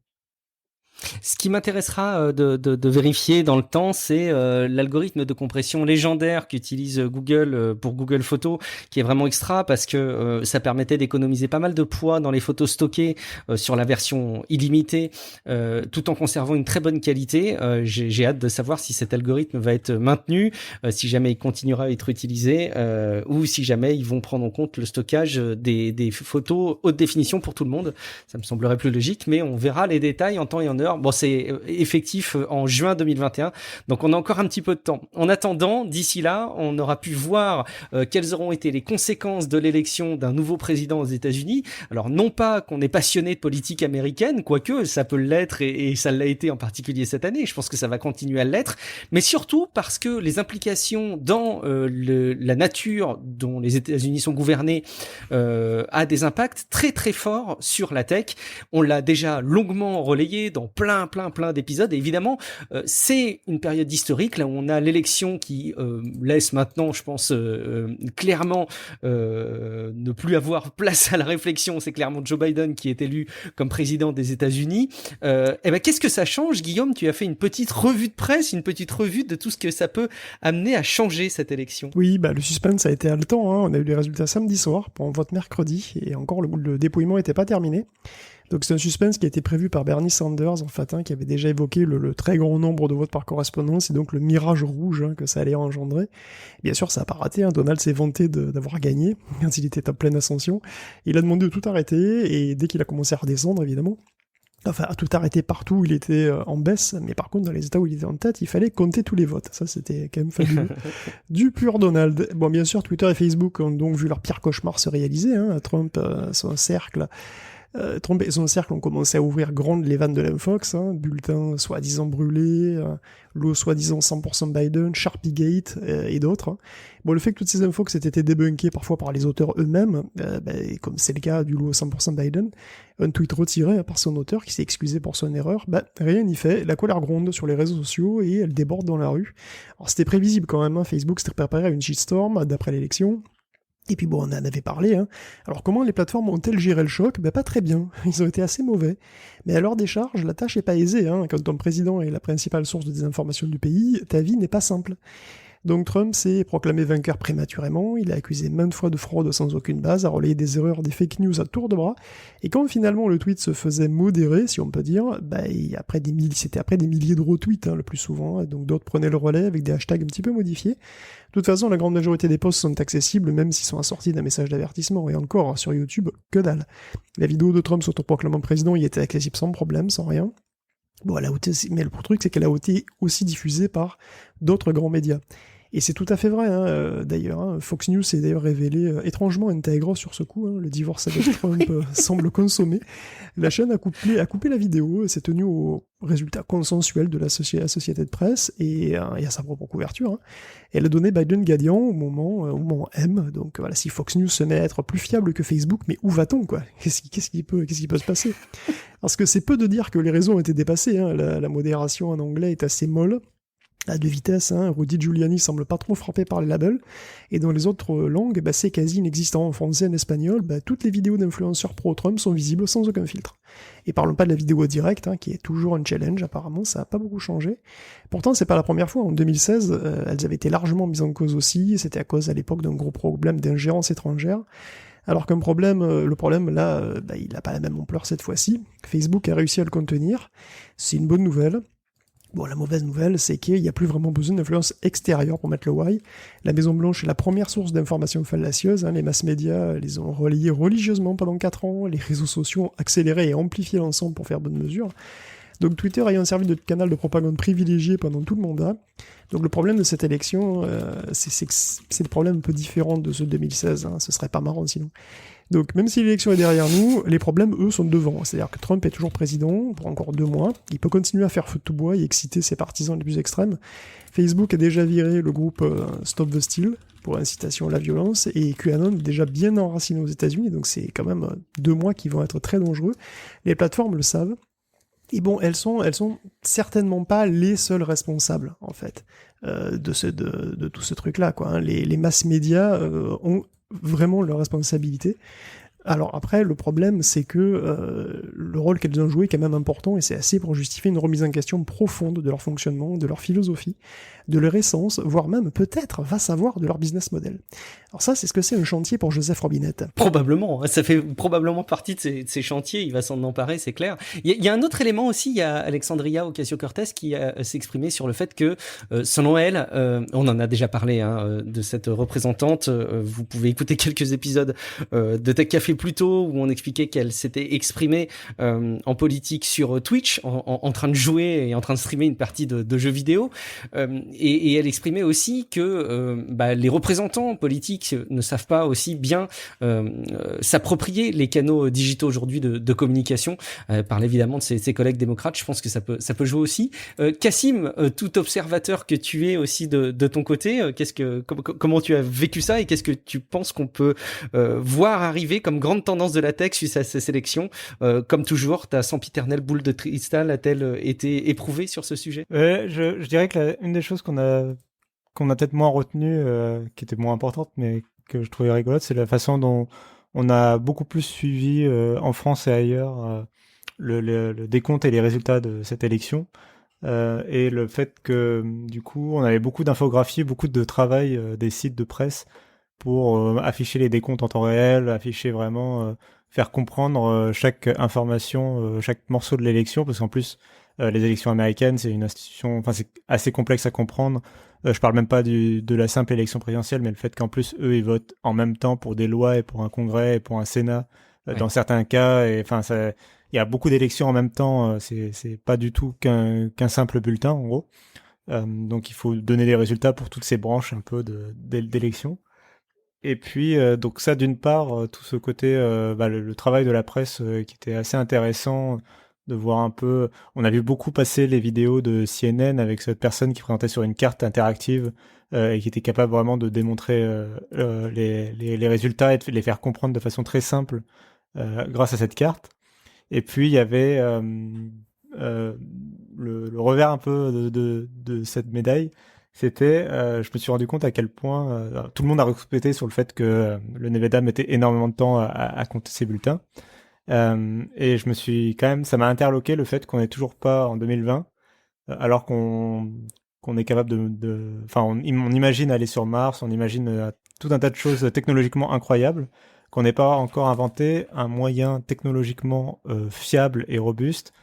Ce qui m'intéressera de vérifier dans le temps, c'est l'algorithme de compression légendaire qu'utilise Google pour Google Photos, qui est vraiment extra parce que ça permettait d'économiser pas mal de poids dans les photos stockées sur la version illimitée, tout en conservant une très bonne qualité. J'ai hâte de savoir si cet algorithme va être maintenu, si jamais il continuera à être utilisé, ou si jamais ils vont prendre en compte le stockage des photos haute définition pour tout le monde. Ça me semblerait plus logique, mais on verra les détails en temps et en heure. Bon, c'est effectif en juin 2021, donc on a encore un petit peu de temps. En attendant, d'ici là, on aura pu voir quelles auront été les conséquences de l'élection d'un nouveau président aux États-Unis. Alors non pas qu'on est passionné de politique américaine, quoique ça peut l'être et ça l'a été en particulier cette année. Je pense que ça va continuer à l'être, mais surtout parce que les implications dans la nature dont les États-Unis sont gouvernés a des impacts très très forts sur la tech. On l'a déjà longuement relayé dans plein d'épisodes, et évidemment c'est une période historique là où on a l'élection qui laisse maintenant, je pense, clairement ne plus avoir place à la réflexion. C'est clairement Joe Biden qui est élu comme président des États-Unis. Et ben qu'est-ce que ça change, Guillaume? Tu as fait une petite revue de presse, une petite revue de tout ce que ça peut amener à changer cette élection. Oui, le suspense a été haletant, hein. On a eu les résultats samedi soir pour un vote mercredi, et encore le dépouillement n'était pas terminé. Donc c'est un suspense qui a été prévu par Bernie Sanders, en fait, hein, qui avait déjà évoqué le très grand nombre de votes par correspondance, et donc le mirage rouge que ça allait engendrer. Bien sûr, ça n'a pas raté, hein. Donald s'est vanté d'avoir gagné, quand il était en pleine ascension. Il a demandé de tout arrêter, et dès qu'il a commencé à redescendre, évidemment, enfin, à tout arrêter partout où il était en baisse, mais par contre, dans les états où il était en tête, il fallait compter tous les votes. Ça, c'était quand même fabuleux. Du pur Donald. Bon, bien sûr, Twitter et Facebook ont donc vu leur pire cauchemar se réaliser, hein. Trump et son cercle ont commencé à ouvrir grandes les vannes de l'Infox, hein, bulletins soi-disant brûlés, l'eau soi-disant 100% Biden, Sharpiegate et d'autres. Hein. Bon, le fait que toutes ces Infox aient été débunkées parfois par les auteurs eux-mêmes, comme c'est le cas du lot 100% Biden, un tweet retiré par son auteur qui s'est excusé pour son erreur, rien n'y fait, la colère gronde sur les réseaux sociaux et elle déborde dans la rue. Alors c'était prévisible quand même, hein, Facebook s'était préparé à une shitstorm d'après l'élection. Et puis bon, on en avait parlé, hein. Alors comment les plateformes ont-elles géré le choc? Pas très bien, ils ont été assez mauvais. Mais à leur décharge, la tâche est pas aisée, hein. Quand ton président est la principale source de désinformation du pays, ta vie n'est pas simple. Donc Trump s'est proclamé vainqueur prématurément, il a accusé maintes fois de fraude sans aucune base, a relayé des erreurs, des fake news à tour de bras, et quand finalement le tweet se faisait modérer, si on peut dire, c'était après des milliers de retweets, hein, le plus souvent, donc d'autres prenaient le relais avec des hashtags un petit peu modifiés. De toute façon, la grande majorité des posts sont accessibles, même s'ils sont assortis d'un message d'avertissement, et encore, sur YouTube, que dalle. La vidéo de Trump s'autoproclamant président y était accessible sans problème, sans rien. Bon, mais le truc, c'est qu'elle a été aussi diffusée par d'autres grands médias. Et c'est tout à fait vrai, hein, d'ailleurs. Hein, Fox News s'est d'ailleurs révélé étrangement intègre sur ce coup. Hein, le divorce avec Trump semble consommé. La chaîne a coupé la vidéo, s'est tenue au résultat consensuel de la Associated Press et à sa propre couverture. Hein. Et elle a donné Biden gagnant au moment M. Donc voilà, si Fox News se met à être plus fiable que Facebook, mais où va-t-on, quoi? Qu'est-ce qui peut se passer? Parce que c'est peu de dire que les réseaux ont été dépassés. Hein. La modération en anglais est assez molle. À deux vitesses, hein, Rudy Giuliani semble pas trop frappé par les labels, et dans les autres langues, c'est quasi inexistant. En français et en espagnol, toutes les vidéos d'influenceurs pro-Trump sont visibles sans aucun filtre. Et parlons pas de la vidéo directe, hein, qui est toujours un challenge, apparemment, ça a pas beaucoup changé. Pourtant, c'est pas la première fois. En 2016, elles avaient été largement mises en cause aussi, c'était à cause à l'époque d'un gros problème d'ingérence étrangère. Alors qu'un le problème là, il n'a pas la même ampleur cette fois-ci. Facebook a réussi à le contenir, c'est une bonne nouvelle. Bon, la mauvaise nouvelle, c'est qu'il n'y a plus vraiment besoin d'influence extérieure pour mettre le why. La Maison-Blanche est la première source d'informations fallacieuses. Les mass médias les ont relayés religieusement pendant 4 ans. Les réseaux sociaux ont accéléré et amplifié l'ensemble pour faire bonne mesure. Donc Twitter ayant servi de canal de propagande privilégié pendant tout le mandat. Donc le problème de cette élection, c'est que c'est des problèmes un peu différents de ceux de 2016. Ce serait pas marrant sinon. Donc même si l'élection est derrière nous, les problèmes, eux, sont devant. C'est-à-dire que Trump est toujours président pour encore 2 mois. Il peut continuer à faire feu de tout bois et exciter ses partisans les plus extrêmes. Facebook a déjà viré le groupe Stop the Steal pour incitation à la violence, et QAnon est déjà bien enraciné aux États-Unis, donc c'est quand même 2 mois qui vont être très dangereux. Les plateformes le savent. Et bon, elles sont certainement pas les seules responsables, en fait, de tout ce truc-là, quoi. Les mass médias ont vraiment leur responsabilité. Alors après, le problème, c'est que le rôle qu'elles ont joué est quand même important, et c'est assez pour justifier une remise en question profonde de leur fonctionnement, de leur philosophie, de leur essence, voire même, peut-être, va savoir, de leur business model. Alors ça, c'est ce que c'est un chantier pour Joseph Robinette. Probablement, ça fait probablement partie de ces chantiers, il va s'en emparer, c'est clair. Il y a un autre élément aussi, il y a Alexandria Ocasio-Cortez qui s'est exprimée sur le fait que, selon elle, on en a déjà parlé de cette représentante, vous pouvez écouter quelques épisodes de Tech Café plus tôt où on expliquait qu'elle s'était exprimée en politique sur Twitch, en train de jouer et en train de streamer une partie de jeux vidéo, et elle exprimait aussi que les représentants politiques ne savent pas aussi bien s'approprier les canaux digitaux aujourd'hui de communication. Parle évidemment de ses collègues démocrates, je pense que ça peut jouer aussi. Cassim, tout observateur que tu es aussi de ton côté, comment tu as vécu ça et qu'est-ce que tu penses qu'on peut voir arriver comme grande tendance de la tech suite à ces sélections? Comme toujours, ta sempiternelle boule de cristal a-t-elle été éprouvée sur ce sujet? Je dirais que une des choses qu'on a peut-être moins retenu, qui était moins importante, mais que je trouvais rigolote, c'est la façon dont on a beaucoup plus suivi en France et ailleurs le décompte et les résultats de cette élection, et le fait que du coup on avait beaucoup d'infographies, beaucoup de travail des sites de presse pour afficher les décomptes en temps réel, afficher vraiment, faire comprendre chaque information, chaque morceau de l'élection, parce qu'en plus les élections américaines, c'est une institution, c'est assez complexe à comprendre. Je parle même pas de la simple élection présidentielle, mais le fait qu'en plus eux ils votent en même temps pour des lois et pour un congrès et pour un sénat dans certains cas, et il y a beaucoup d'élections en même temps. C'est pas du tout qu'un simple bulletin en gros. Donc il faut donner des résultats pour toutes ces branches un peu d'élections. Et puis donc ça d'une part, tout ce côté le travail de la presse qui était assez intéressant, de voir un peu. On a vu beaucoup passer les vidéos de CNN avec cette personne qui présentait sur une carte interactive et qui était capable vraiment de démontrer les résultats et de les faire comprendre de façon très simple grâce à cette carte. Et puis il y avait le revers un peu de cette médaille. C'était, je me suis rendu compte à quel point tout le monde a répété sur le fait que le Nevada mettait énormément de temps à compter ses bulletins. Et je me suis quand même, ça m'a interloqué le fait qu'on n'est toujours pas en 2020, alors qu'on est capable on imagine aller sur Mars, on imagine tout un tas de choses technologiquement incroyables, qu'on n'ait pas encore inventé un moyen technologiquement fiable et robuste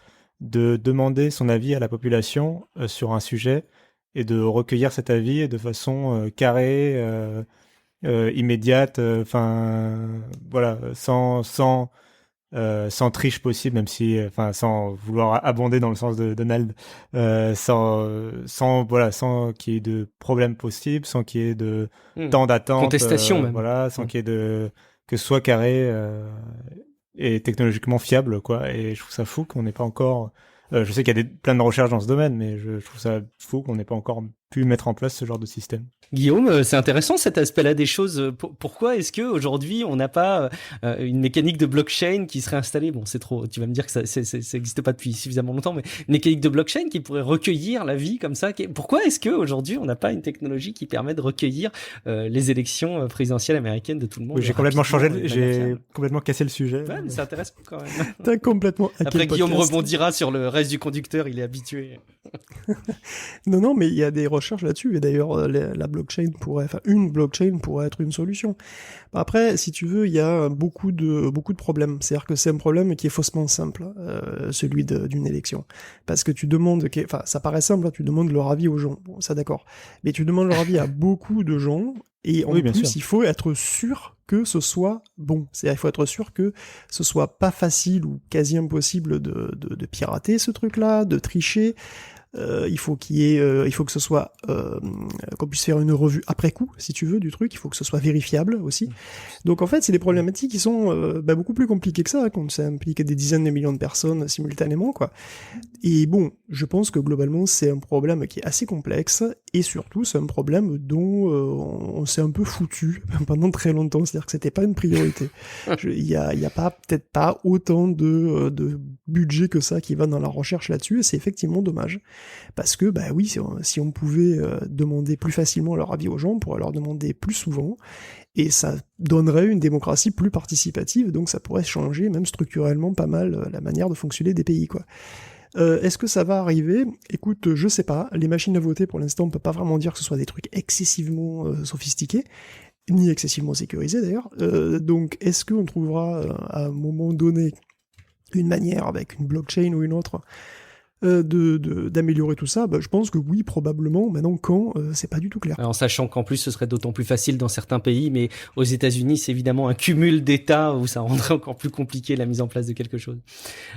de demander son avis à la population sur un sujet et de recueillir cet avis de façon carrée, immédiate, sans triche possible, même si, sans vouloir abonder dans le sens de Donald, sans qu'il y ait de problème possible, sans qu'il y ait de temps d'attente, contestation même, sans qu'il y ait que ce soit carré et technologiquement fiable, quoi. Et je trouve ça fou qu'on n'ait pas encore. Je sais qu'il y a plein de recherches dans ce domaine, mais je trouve ça fou qu'on n'ait pas encore pu mettre en place ce genre de système. Guillaume, c'est intéressant cet aspect-là des choses. Pourquoi est-ce que aujourd'hui on n'a pas une mécanique de blockchain qui serait installée? Bon, c'est trop. Tu vas me dire que ça n'existe pas depuis suffisamment longtemps, mais une mécanique de blockchain qui pourrait recueillir la vie comme ça. Pourquoi est-ce que aujourd'hui on n'a pas une technologie qui permet de recueillir les élections présidentielles américaines de tout le monde? Oui, j'ai complètement complètement cassé le sujet. Ouais, mais c'est intéressant quand même. T'as complètement. Après, Guillaume rebondira sur le reste du conducteur. Il est habitué. Non, mais il y a des recherches recherches là-dessus, et d'ailleurs une blockchain pourrait être une solution. Après, si tu veux, il y a beaucoup de problèmes. C'est-à-dire que c'est un problème qui est faussement simple, celui d'une élection. Parce que tu demandes, ça paraît simple, tu demandes leur avis aux gens, bon, ça d'accord. Mais tu demandes leur avis à beaucoup de gens, et en plus, il faut être sûr que ce soit bon. C'est-à-dire, il faut être sûr que ce soit pas facile ou quasi impossible de pirater ce truc-là, de tricher. Il faut il faut que ce soit qu'on puisse faire une revue après coup, si tu veux, du truc. Il faut que ce soit vérifiable aussi. Donc en fait, c'est des problématiques qui sont beaucoup plus compliquées que ça, quand ça implique des dizaines de millions de personnes simultanément, quoi. Et bon, je pense que globalement, c'est un problème qui est assez complexe, et surtout, c'est un problème dont on s'est un peu foutu pendant très longtemps. C'est-à-dire que c'était pas une priorité. Il y a peut-être pas autant de budget que ça qui va dans la recherche là-dessus, et c'est effectivement dommage. Parce que, bah oui, si on pouvait demander plus facilement leur avis aux gens, on pourrait leur demander plus souvent, et ça donnerait une démocratie plus participative, donc ça pourrait changer, même structurellement, pas mal la manière de fonctionner des pays, quoi. Est-ce que ça va arriver? Écoute, je sais pas. Les machines à voter, pour l'instant, on peut pas vraiment dire que ce soit des trucs excessivement sophistiqués, ni excessivement sécurisés d'ailleurs. Donc, est-ce qu'on trouvera à un moment donné une manière, avec une blockchain ou une autre, d'améliorer tout ça? Je pense que oui, probablement. Maintenant, quand, c'est pas du tout clair. En sachant qu'en plus, ce serait d'autant plus facile dans certains pays, mais aux États-Unis, c'est évidemment un cumul d'États où ça rendrait encore plus compliqué la mise en place de quelque chose.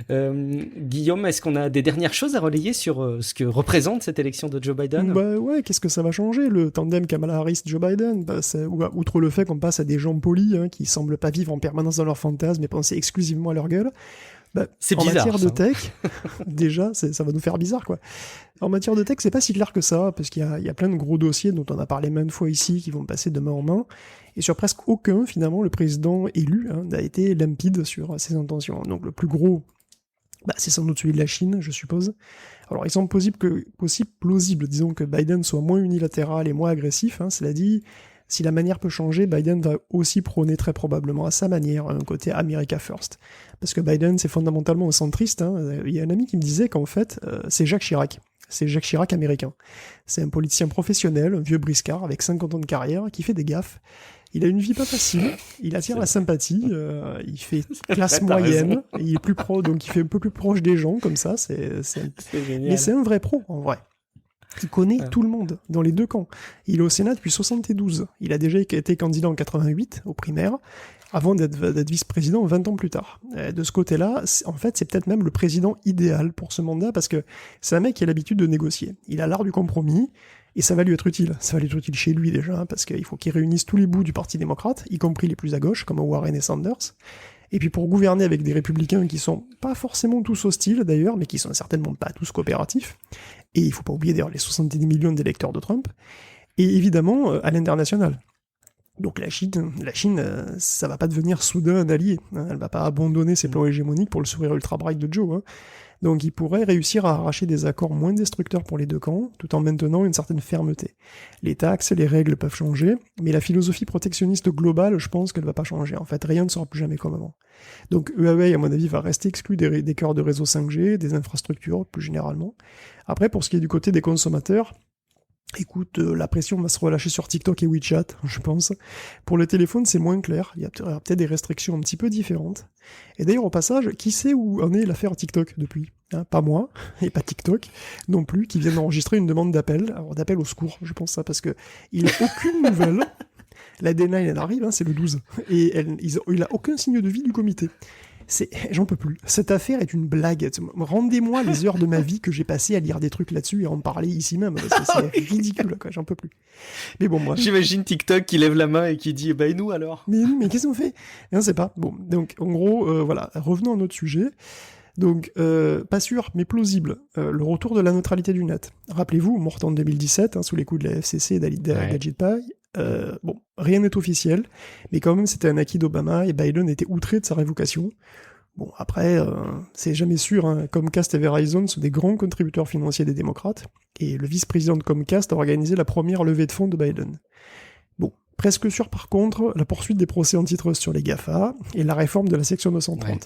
Guillaume, est-ce qu'on a des dernières choses à relayer sur ce que représente cette élection de Joe Biden? Ouais, qu'est-ce que ça va changer, le tandem Kamala Harris-Joe Biden? Outre le fait qu'on passe à des gens polis, qui semblent pas vivre en permanence dans leurs fantasmes et penser exclusivement à leur gueule. C'est en bizarre, matière de tech, déjà, ça va nous faire bizarre, quoi. En matière de tech, c'est pas si clair que ça, parce qu'il y a plein de gros dossiers dont on a parlé maintes fois ici, qui vont passer de main en main, et sur presque aucun, finalement, le président élu a été limpide sur ses intentions. Donc le plus gros, c'est sans doute celui de la Chine, je suppose. Alors il semble plausible, disons, que Biden soit moins unilatéral et moins agressif, cela dit. Si la manière peut changer, Biden va aussi prôner très probablement à sa manière un côté America First. Parce que Biden, c'est fondamentalement un centriste. Il y a un ami qui me disait qu'en fait, c'est Jacques Chirac. C'est Jacques Chirac américain. C'est un politicien professionnel, un vieux briscard avec 50 ans de carrière, qui fait des gaffes. Il a une vie pas facile, il attire la sympathie, il fait classe moyenne, il est plus pro, donc il fait un peu plus proche des gens, comme ça, c'est génial. Mais c'est un vrai pro, en vrai. Il connaît tout le monde, dans les deux camps. Il est au Sénat depuis 72. Il a déjà été candidat en 88, aux primaires, avant d'être vice-président 20 ans plus tard. De ce côté-là, en fait, c'est peut-être même le président idéal pour ce mandat, parce que c'est un mec qui a l'habitude de négocier. Il a l'art du compromis, et ça va lui être utile. Ça va lui être utile chez lui déjà, parce qu'il faut qu'il réunisse tous les bouts du Parti démocrate, y compris les plus à gauche, comme Warren et Sanders. Et puis pour gouverner avec des républicains qui sont pas forcément tous hostiles d'ailleurs, mais qui sont certainement pas tous coopératifs. Et il faut pas oublier d'ailleurs les 70 millions d'électeurs de Trump. Et évidemment, à l'international. Donc la Chine, ça va pas devenir soudain un allié. Elle va pas abandonner ses plans hégémoniques pour le sourire ultra bright de Joe. Donc il pourrait réussir à arracher des accords moins destructeurs pour les deux camps, tout en maintenant une certaine fermeté. Les taxes, les règles peuvent changer, mais la philosophie protectionniste globale, je pense qu'elle va pas changer. En fait, rien ne sera plus jamais comme avant. Donc Huawei, à mon avis, va rester exclu des cœurs de réseau 5G, des infrastructures, plus généralement. Après, pour ce qui est du côté des consommateurs, écoute, la pression va se relâcher sur TikTok et WeChat, je pense. Pour le téléphone, c'est moins clair. Il y a peut-être des restrictions un petit peu différentes. Et d'ailleurs, au passage, qui sait où en est l'affaire TikTok depuis ? Pas moi, et pas TikTok non plus, qui vient d'enregistrer une demande d'appel au secours, je pense ça, parce que il n'a aucune nouvelle. La deadline, elle arrive, c'est le 12. Et il n'a aucun signe de vie du comité. J'en peux plus. Cette affaire est une blague. Rendez-moi les heures de ma vie que j'ai passées à lire des trucs là-dessus et à en parler ici même, parce que c'est ridicule, quoi. J'en peux plus. Mais bon, moi. J'imagine TikTok qui lève la main et qui dit, et nous alors? Mais qu'est-ce qu'on fait? On sait pas. Bon, donc, en gros, voilà. Revenons à notre sujet. Donc, pas sûr, mais plausible. Le retour de la neutralité du net. Rappelez-vous, morte en 2017, sous les coups de la FCC et d'Ajit Pai. Bon, rien n'est officiel, mais quand même c'était un acquis d'Obama et Biden était outré de sa révocation. Bon, après, c'est jamais sûr, Comcast et Verizon sont des grands contributeurs financiers des démocrates, et le vice-président de Comcast a organisé la première levée de fonds de Biden. Bon, presque sûr par contre, la poursuite des procès antitrust sur les GAFA et la réforme de la section 230. Ouais.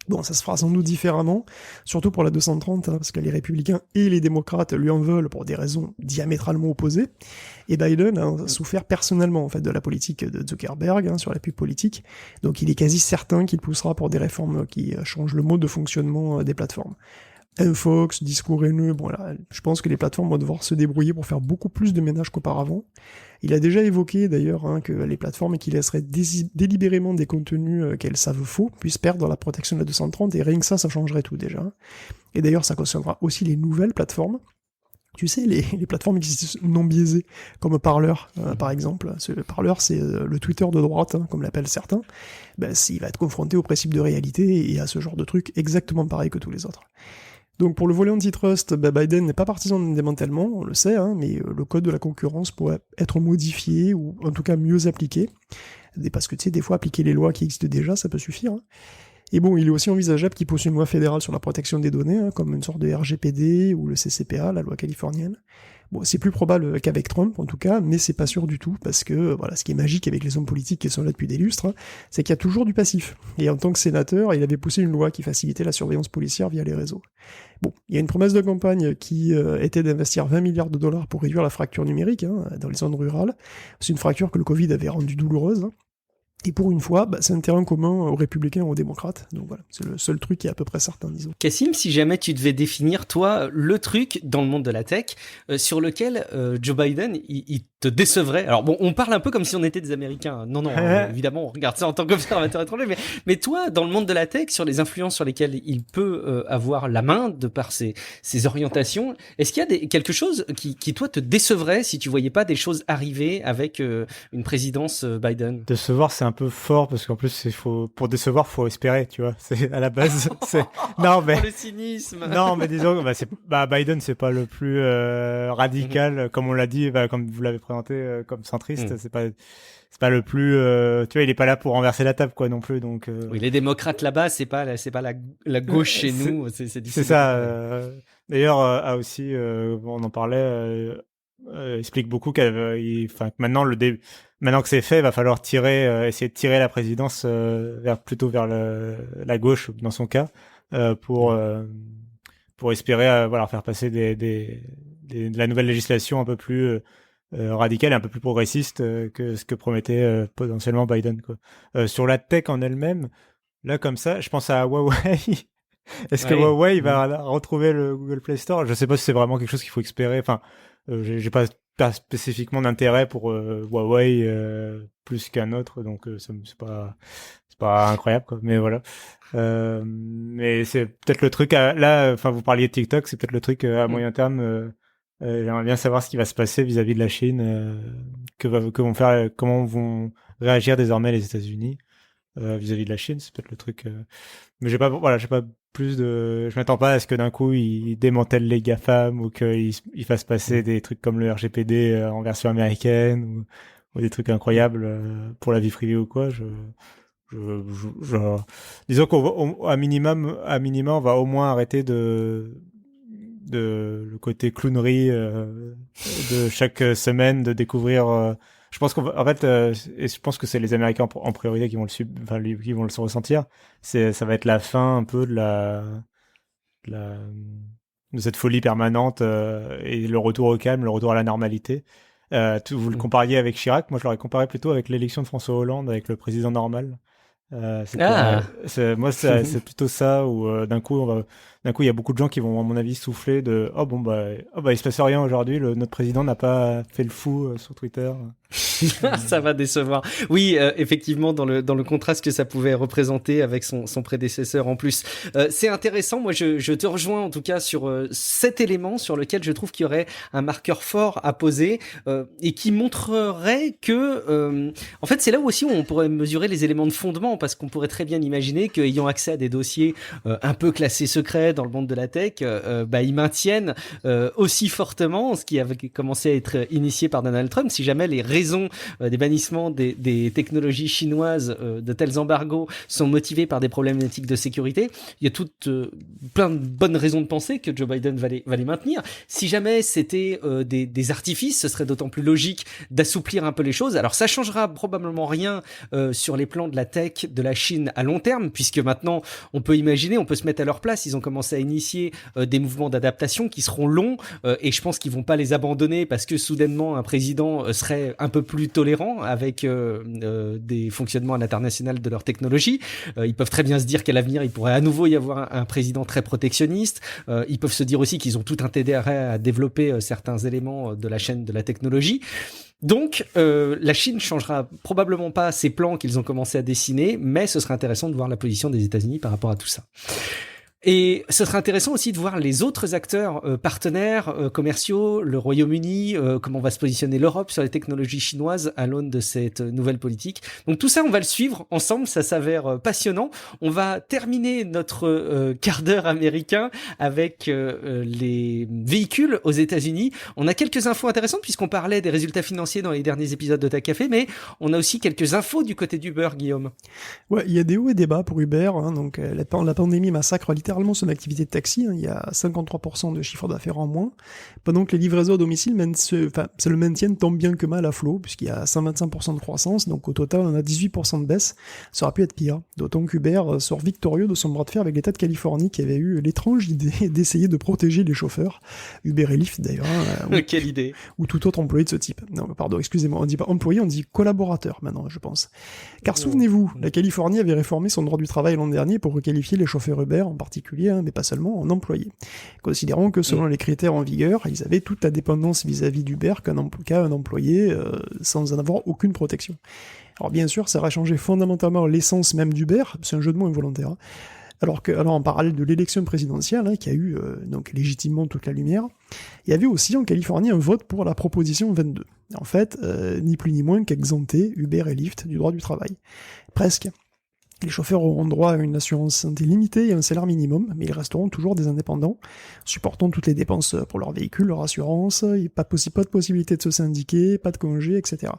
Bon, ça se fera sans doute différemment, surtout pour la 230, parce que les républicains et les démocrates lui en veulent pour des raisons diamétralement opposées. Et Biden a souffert personnellement en fait de la politique de Zuckerberg sur la pub politique, donc il est quasi certain qu'il poussera pour des réformes qui changent le mode de fonctionnement des plateformes. Infox, discours haineux, bon là, je pense que les plateformes vont devoir se débrouiller pour faire beaucoup plus de ménage qu'auparavant. Il a déjà évoqué d'ailleurs que les plateformes qui laisseraient délibérément des contenus qu'elles savent faux puissent perdre la protection de la 230, et rien que ça changerait tout déjà. Et d'ailleurs ça concernera aussi les nouvelles plateformes. Tu sais, les plateformes qui sont non biaisées, comme Parler, par exemple. Parler, c'est le Twitter de droite, comme l'appellent certains. Ben, il va être confronté au principe de réalité et à ce genre de truc exactement pareil que tous les autres. Donc pour le volet antitrust, Biden n'est pas partisan de démantèlement, on le sait, mais le code de la concurrence pourrait être modifié ou en tout cas mieux appliqué. Parce que tu sais, des fois, appliquer les lois qui existent déjà, ça peut suffire. Et bon, il est aussi envisageable qu'il pousse une loi fédérale sur la protection des données, comme une sorte de RGPD ou le CCPA, la loi californienne. Bon, c'est plus probable qu'avec Trump, en tout cas, mais c'est pas sûr du tout, parce que, voilà, ce qui est magique avec les hommes politiques qui sont là depuis des lustres, c'est qu'il y a toujours du passif. Et en tant que sénateur, il avait poussé une loi qui facilitait la surveillance policière via les réseaux. Bon, il y a une promesse de campagne qui était d'investir 20 milliards de dollars pour réduire la fracture numérique, dans les zones rurales. C'est une fracture que le Covid avait rendue douloureuse, Et pour une fois, c'est un terrain commun aux républicains et aux démocrates. Donc voilà, c'est le seul truc qui est à peu près certain, disons. Cassim, si jamais tu devais définir, toi, le truc dans le monde de la tech sur lequel Joe Biden, il te décevrait. Alors bon, on parle un peu comme si on était des Américains. Non, évidemment, on regarde ça en tant qu'observateur étranger. Mais toi, dans le monde de la tech, sur les influences sur lesquelles il peut avoir la main de par ses orientations, est-ce qu'il y a quelque chose qui, toi, te décevrait si tu voyais pas des choses arriver avec une présidence Biden? Décevoir, c'est un peu fort parce qu'en plus pour décevoir faut espérer, tu vois, c'est à la base c'est non mais le cynisme. Non mais disons Biden c'est pas le plus radical comme on l'a dit, comme vous l'avez présenté comme centriste, c'est pas le plus tu vois, il est pas là pour renverser la table quoi non plus, donc oui, les démocrates là-bas c'est pas la gauche chez nous, c'est difficile. C'est ça d'ailleurs a aussi on en parlait explique beaucoup que maintenant maintenant que c'est fait, il va falloir essayer de tirer la présidence plutôt vers la gauche dans son cas, pour espérer faire passer de la nouvelle législation un peu plus radicale et un peu plus progressiste que ce que promettait potentiellement Biden, quoi. Sur la tech en elle-même, là comme ça, je pense à Huawei. Est-ce que Huawei va retrouver le Google Play Store? Je sais pas si c'est vraiment quelque chose qu'il faut espérer. Enfin, j'ai pas spécifiquement d'intérêt pour Huawei plus qu'un autre, donc c'est pas incroyable quoi, mais voilà. Mais c'est peut-être le truc là, vous parliez de TikTok, c'est peut-être le truc à moyen terme. J'aimerais bien savoir ce qui va se passer vis-à-vis de la Chine, comment vont réagir désormais les États-Unis vis-à-vis de la Chine, c'est peut-être le truc. Mais j'ai pas je m'attends pas à ce que d'un coup ils démantèlent les GAFAM ou qu'ils fassent passer des trucs comme le RGPD en version américaine ou des trucs incroyables pour la vie privée ou quoi. Disons qu'à minimum, on va au moins arrêter de le côté clownerie de chaque semaine, de découvrir. Je pense et je pense que c'est les Américains en priorité qui vont qui vont le ressentir. Ça va être la fin un peu de cette folie permanente et le retour au calme, le retour à la normalité. Vous le compariez avec Chirac, moi je l'aurais comparé plutôt avec l'élection de François Hollande avec le président normal. C'est plutôt ça où d'un coup il y a beaucoup de gens qui vont à mon avis souffler de il se passe rien aujourd'hui, notre président n'a pas fait le fou sur Twitter. Ça va décevoir. Oui, effectivement, dans le contraste que ça pouvait représenter avec son prédécesseur en plus. C'est intéressant. Moi, je te rejoins en tout cas sur cet élément sur lequel je trouve qu'il y aurait un marqueur fort à poser et qui montrerait que, en fait, c'est là aussi où on pourrait mesurer les éléments de fondement, parce qu'on pourrait très bien imaginer qu'ayant accès à des dossiers un peu classés secrets, jamais dans le monde de la tech, ils maintiennent aussi fortement ce qui avait commencé à être initié par Donald Trump. Si jamais les raisons des bannissements des technologies chinoises, de tels embargos, sont motivés par des problématiques de sécurité, il y a plein de bonnes raisons de penser que Joe Biden va les maintenir. Si jamais c'était des artifices, ce serait d'autant plus logique d'assouplir un peu les choses. Alors ça changera probablement rien sur les plans de la tech de la Chine à long terme, puisque maintenant on peut se mettre à leur place. Ils ont commencé à initier des mouvements d'adaptation qui seront longs, et je pense qu'ils vont pas les abandonner parce que soudainement un président serait un peu plus tolérant avec des fonctionnements à l'international de leur technologie. Ils peuvent très bien se dire qu'à l'avenir il pourrait à nouveau y avoir un président très protectionniste. Ils peuvent se dire aussi qu'ils ont tout intérêt à développer certains éléments de la chaîne de la technologie. Donc, la Chine changera probablement pas ses plans qu'ils ont commencé à dessiner, mais ce serait intéressant de voir la position des États-Unis par rapport à tout ça. Et ce serait intéressant aussi de voir les autres acteurs partenaires commerciaux, le Royaume-Uni, comment va se positionner l'Europe sur les technologies chinoises à l'aune de cette nouvelle politique. Donc tout ça, on va le suivre ensemble, ça s'avère passionnant. On va terminer notre quart d'heure américain avec les véhicules aux États-Unis. On a quelques infos intéressantes puisqu'on parlait des résultats financiers dans les derniers épisodes de Ta Café, mais on a aussi quelques infos du côté d'Uber, Guillaume. Ouais, il y a des hauts et des bas pour Uber, hein, donc la pandémie massacre littéralement son activité de taxi, hein, il y a 53% de chiffre d'affaires en moins, pendant que les livraisons à domicile, c'est le maintien tant bien que mal à flot, puisqu'il y a 125% de croissance, donc au total on a 18% de baisse, ça aurait pu être pire, d'autant qu'Uber sort victorieux de son bras de fer avec l'État de Californie qui avait eu l'étrange idée d'essayer de protéger les chauffeurs, Uber et Lyft d'ailleurs, Quelle idée. Ou tout autre employé de ce type. Non, pardon, excusez-moi, on dit pas employé, on dit collaborateur maintenant, je pense. Car souvenez-vous, la Californie avait réformé son droit du travail l'an dernier pour requalifier les chauffeurs Uber en particulier, mais pas seulement, en employés. Considérant que selon les critères en vigueur, ils avaient toute la dépendance vis-à-vis d'Uber qu'un employé sans en avoir aucune protection. Alors bien sûr, ça aurait changé fondamentalement l'essence même d'Uber, c'est un jeu de mots involontaire. Alors en parallèle de l'élection présidentielle, hein, qui a eu donc légitimement toute la lumière, il y avait aussi en Californie un vote pour la proposition 22. En fait, ni plus ni moins qu'exempter Uber et Lyft du droit du travail. Presque. Les chauffeurs auront droit à une assurance santé limitée et un salaire minimum, mais ils resteront toujours des indépendants, supportant toutes les dépenses pour leur véhicule, leur assurance, pas de possibilité de se syndiquer, pas de congé, etc.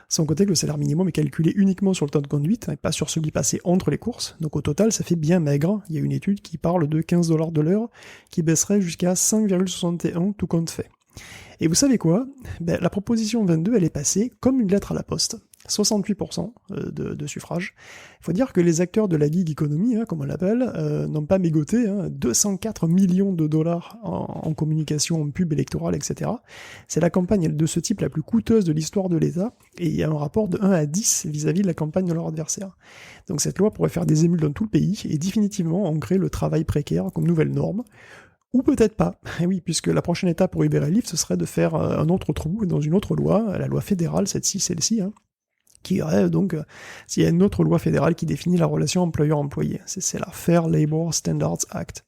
Sans compter que le salaire minimum est calculé uniquement sur le temps de conduite, et pas sur celui passé entre les courses, donc au total ça fait bien maigre. Il y a une étude qui parle de 15$ de l'heure, qui baisserait jusqu'à 5,61 tout compte fait. Et vous savez quoi ? La proposition 22, elle est passée comme une lettre à la poste. 68% de suffrage. Il faut dire que les acteurs de la gig economy, hein, comme on l'appelle, n'ont pas mégoté, 204 millions de dollars en communication, en pub électorale, etc. C'est la campagne de ce type la plus coûteuse de l'histoire de l'État, et il y a un rapport de 1 à 10 vis-à-vis de la campagne de leur adversaire. Donc cette loi pourrait faire des émules dans tout le pays, et définitivement ancrer le travail précaire comme nouvelle norme. Ou peut-être pas, et oui, puisque la prochaine étape pour Uber et Lyft, ce serait de faire un autre trou dans une autre loi, la loi fédérale, celle-ci, qui aurait donc, s'il y a une autre loi fédérale qui définit la relation employeur-employé, c'est la Fair Labor Standards Act.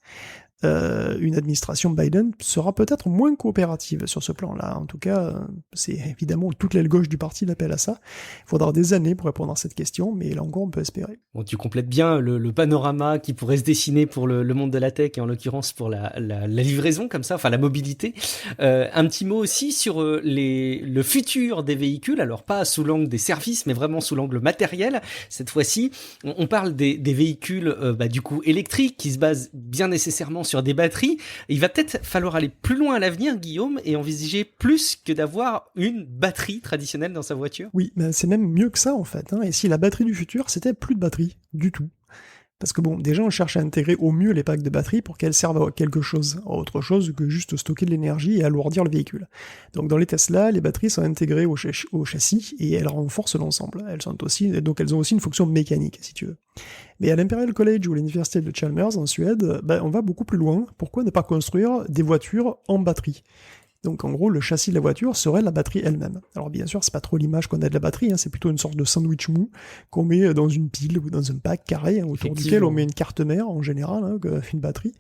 Une administration Biden sera peut-être moins coopérative sur ce plan-là. En tout cas, c'est évidemment toute l'aile gauche du parti l'appelle à ça. Il faudra des années pour répondre à cette question, mais là encore, on peut espérer. Bon, tu complètes bien le panorama qui pourrait se dessiner pour le monde de la tech, et en l'occurrence pour la livraison, comme ça, enfin la mobilité. Un petit mot aussi sur le futur des véhicules, alors pas sous l'angle des services, mais vraiment sous l'angle matériel. Cette fois-ci, on parle des véhicules du coup électriques qui se basent bien nécessairement sur des batteries. Il va peut-être falloir aller plus loin à l'avenir, Guillaume, et envisager plus que d'avoir une batterie traditionnelle dans sa voiture. Oui, c'est même mieux que ça en fait. Et si la batterie du futur, c'était plus de batterie du tout. Parce que bon, déjà on cherche à intégrer au mieux les packs de batterie pour qu'elles servent à quelque chose, à autre chose que juste stocker de l'énergie et alourdir le véhicule. Donc dans les Tesla, les batteries sont intégrées au châssis et elles renforcent l'ensemble. Elles ont aussi une fonction mécanique, si tu veux. Mais à l'Imperial College ou l'université de Chalmers en Suède, on va beaucoup plus loin. Pourquoi ne pas construire des voitures en batterie ? Donc en gros, le châssis de la voiture serait la batterie elle-même. Alors bien sûr, c'est pas trop l'image qu'on a de la batterie, c'est plutôt une sorte de sandwich mou qu'on met dans une pile ou dans un pack carré, autour duquel on met une carte mère en général, une batterie.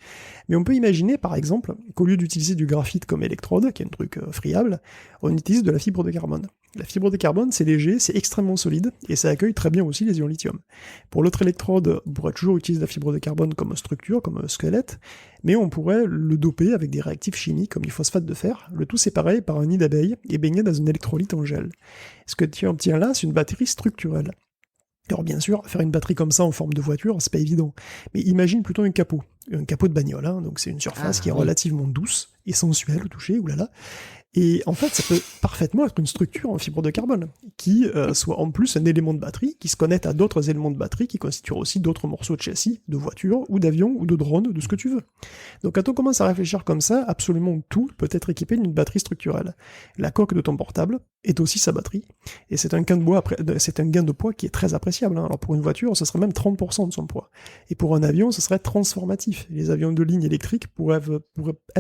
Mais on peut imaginer par exemple qu'au lieu d'utiliser du graphite comme électrode, qui est un truc friable, on utilise de la fibre de carbone. La fibre de carbone, c'est léger, c'est extrêmement solide, et ça accueille très bien aussi les ions lithium. Pour l'autre électrode, on pourrait toujours utiliser la fibre de carbone comme structure, comme squelette, mais on pourrait le doper avec des réactifs chimiques comme du phosphate de fer, le tout séparé par un nid d'abeille et baigné dans un électrolyte en gel. Ce que tu obtiens là, c'est une batterie structurelle. Alors bien sûr, faire une batterie comme ça en forme de voiture, c'est pas évident. Mais imagine plutôt un capot de bagnole, hein. Donc c'est une surface qui est relativement douce et sensuelle au toucher, oulala. Et en fait, ça peut parfaitement être une structure en fibre de carbone, qui soit en plus un élément de batterie, qui se connecte à d'autres éléments de batterie, qui constituent aussi d'autres morceaux de châssis, de voiture, ou d'avion, ou de drone, de ce que tu veux. Donc quand on commence à réfléchir comme ça, absolument tout peut être équipé d'une batterie structurelle. La coque de ton portable est aussi sa batterie, et c'est un gain de poids qui est très appréciable, hein. Alors pour une voiture, ce serait même 30% de son poids. Et pour un avion, ce serait transformatif. Les avions de ligne électrique pourraient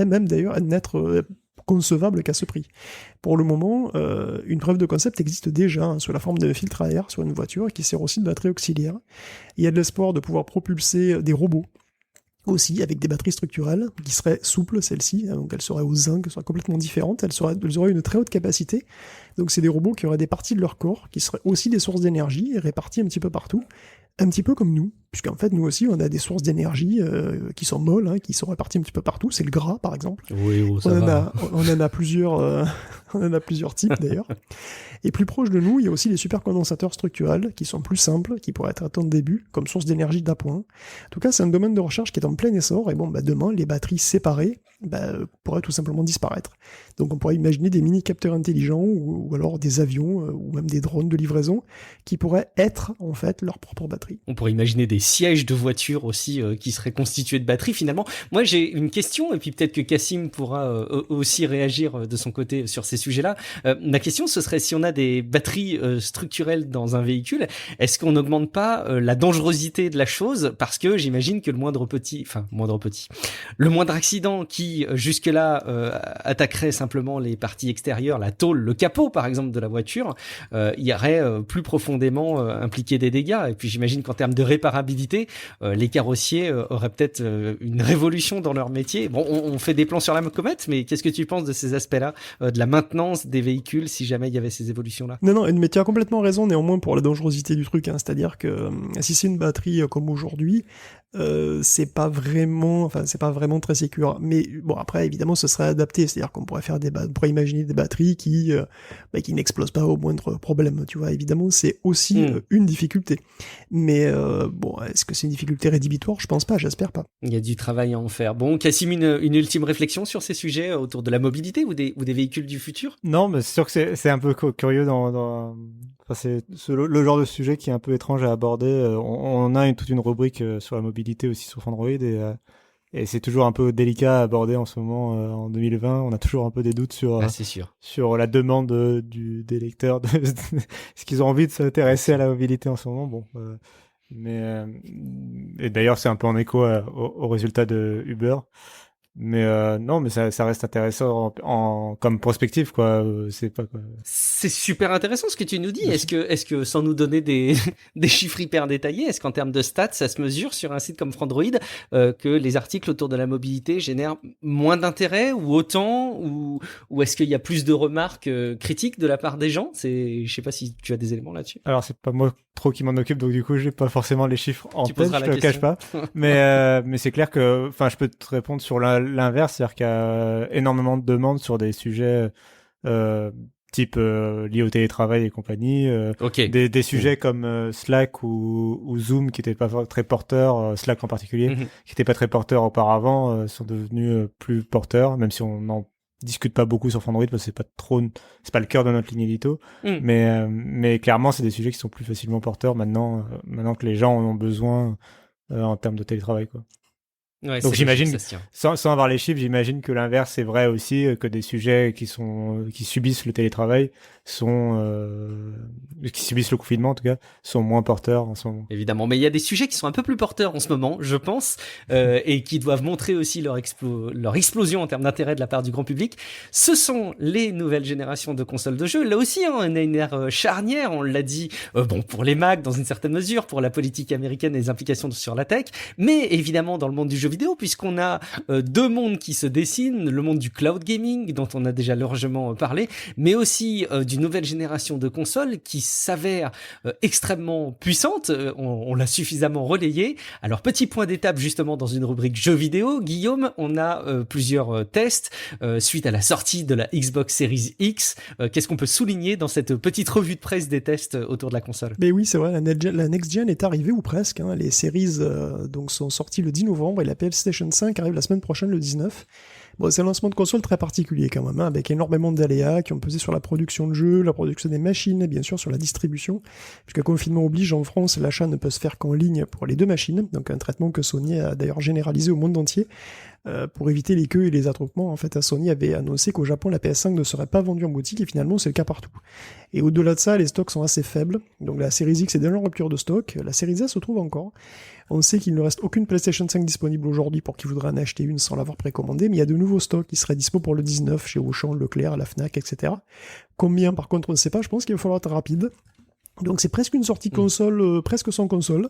même d'ailleurs n'être concevable qu'à ce prix. Pour le moment, une preuve de concept existe déjà, hein, sous la forme d'un filtre à air sur une voiture qui sert aussi de batterie auxiliaire. Il y a de l'espoir de pouvoir propulser des robots aussi avec des batteries structurelles qui seraient souples, celles-ci, hein, donc elles seraient au zinc, elles seraient complètement différentes, elles auraient une très haute capacité, donc c'est des robots qui auraient des parties de leur corps qui seraient aussi des sources d'énergie réparties un petit peu partout, un petit peu comme nous, puisqu'en fait nous aussi on a des sources d'énergie qui sont molles, hein, qui sont réparties un petit peu partout, c'est le gras par exemple. Oui, On en a plusieurs, on en a plusieurs types d'ailleurs. Et plus proche de nous, il y a aussi les supercondensateurs structurels qui sont plus simples, qui pourraient être à ton début comme source d'énergie d'appoint. En tout cas, c'est un domaine de recherche qui est en plein essor, et bon, demain, les batteries séparées pourraient tout simplement disparaître. Donc on pourrait imaginer des mini-capteurs intelligents, ou alors des avions, ou même des drones de livraison, qui pourraient être en fait leur propre batterie. On pourrait imaginer des sièges de voitures aussi qui seraient constitués de batteries finalement. Moi j'ai une question, et puis peut-être que Cassim pourra aussi réagir de son côté sur ces sujets-là. Ma question, ce serait si on a des batteries structurelles dans un véhicule, est-ce qu'on n'augmente pas la dangerosité de la chose, parce que j'imagine que le moindre accident qui jusque-là attaquerait simplement les parties extérieures, la tôle, le capot par exemple de la voiture, il y aurait plus profondément impliqué des dégâts. Et puis j'imagine qu'en termes de réparabilité, les carrossiers auraient peut-être une révolution dans leur métier. Bon, on fait des plans sur la comète, mais qu'est-ce que tu penses de ces aspects-là, de la maintenance des véhicules si jamais il y avait ces évolutions-là? Non, mais tu as complètement raison néanmoins pour la dangerosité du truc, hein. C'est-à-dire que si c'est une batterie comme aujourd'hui, c'est pas vraiment très sécure. Mais bon, après évidemment ce serait adapté, c'est-à-dire qu'on pourrait pourrait imaginer des batteries qui n'explosent pas au moindre problème, tu vois. Évidemment c'est aussi une difficulté, mais bon, est-ce que c'est une difficulté rédhibitoire? Je pense pas, j'espère pas. Il y a du travail à en faire. Bon, Cassim, une ultime réflexion sur ces sujets autour de la mobilité ou des véhicules du futur? Non, mais c'est sûr que c'est un peu curieux Enfin, c'est le genre de sujet qui est un peu étrange à aborder. On a toute une rubrique sur la mobilité aussi sur Android, et c'est toujours un peu délicat à aborder en ce moment, en 2020. On a toujours un peu des doutes c'est sûr, sur la demande des lecteurs, est-ce qu'ils ont envie de s'intéresser à la mobilité en ce moment. Bon, et d'ailleurs c'est un peu en écho au résultat de Uber. Mais non, mais ça reste intéressant comme prospective, quoi. C'est super intéressant ce que tu nous dis. Est-ce que sans nous donner des chiffres hyper détaillés, est-ce qu'en termes de stats, ça se mesure sur un site comme Frandroid que les articles autour de la mobilité génèrent moins d'intérêt ou autant, ou est-ce qu'il y a plus de remarques critiques de la part des gens? Je sais pas si tu as des éléments là-dessus. Alors c'est pas moi trop qui m'en occupe, donc du coup j'ai pas forcément les chiffres en tête, je te le cache pas. Mais c'est clair que, enfin, je peux te répondre sur l'inverse, c'est-à-dire qu'il y a énormément de demandes sur des sujets type liés au télétravail et compagnie, des sujets comme Slack ou Zoom qui étaient pas très porteurs, Slack en particulier, qui étaient pas très porteurs auparavant, sont devenus plus porteurs, même si on n'en discute pas beaucoup sur Frandroid parce que c'est pas le cœur de notre ligne édito, mais clairement c'est des sujets qui sont plus facilement porteurs maintenant que les gens en ont besoin en termes de télétravail, quoi. Ouais, donc j'imagine, sans avoir les chiffres, j'imagine que l'inverse est vrai aussi, que des sujets qui subissent le télétravail qui subissent le confinement en tout cas, sont moins porteurs en ce moment. Évidemment, mais il y a des sujets qui sont un peu plus porteurs en ce moment, je pense, et qui doivent montrer aussi leur explosion en termes d'intérêt de la part du grand public. Ce sont les nouvelles générations de consoles de jeux. Là aussi, on a une ère charnière, on l'a dit, pour les Mac dans une certaine mesure, pour la politique américaine et les implications sur la tech, mais évidemment dans le monde du jeu vidéo, puisqu'on a deux mondes qui se dessinent, le monde du cloud gaming, dont on a déjà largement parlé, mais aussi d'une nouvelle génération de consoles qui s'avère extrêmement puissante, on l'a suffisamment relayé. Alors, petit point d'étape justement dans une rubrique jeux vidéo, Guillaume, on a plusieurs tests suite à la sortie de la Xbox Series X. Qu'est-ce qu'on peut souligner dans cette petite revue de presse des tests autour de la console? Mais oui, c'est vrai, la Next Gen est arrivée, ou presque, hein. Les séries donc sont sorties le 10 novembre et la PlayStation 5 arrive la semaine prochaine, le 19. Bon, c'est un lancement de console très particulier quand même, hein, avec énormément d'aléas qui ont pesé sur la production de jeux, la production des machines et bien sûr sur la distribution, puisque confinement oblige, en France, l'achat ne peut se faire qu'en ligne pour les deux machines, donc un traitement que Sony a d'ailleurs généralisé au monde entier. Pour éviter les queues et les attroupements, en fait, Sony avait annoncé qu'au Japon, la PS5 ne serait pas vendue en boutique, et finalement, c'est le cas partout. Et au-delà de ça, les stocks sont assez faibles, donc la Series X est déjà en rupture de stock, la Series S se trouve encore. On sait qu'il ne reste aucune PlayStation 5 disponible aujourd'hui pour qui voudrait en acheter une sans l'avoir précommandée, mais il y a de nouveaux stocks qui seraient dispo pour le 19 chez Auchan, Leclerc, la Fnac, etc. Combien, par contre, on ne sait pas, je pense qu'il va falloir être rapide. Donc c'est presque une sortie console, presque sans console,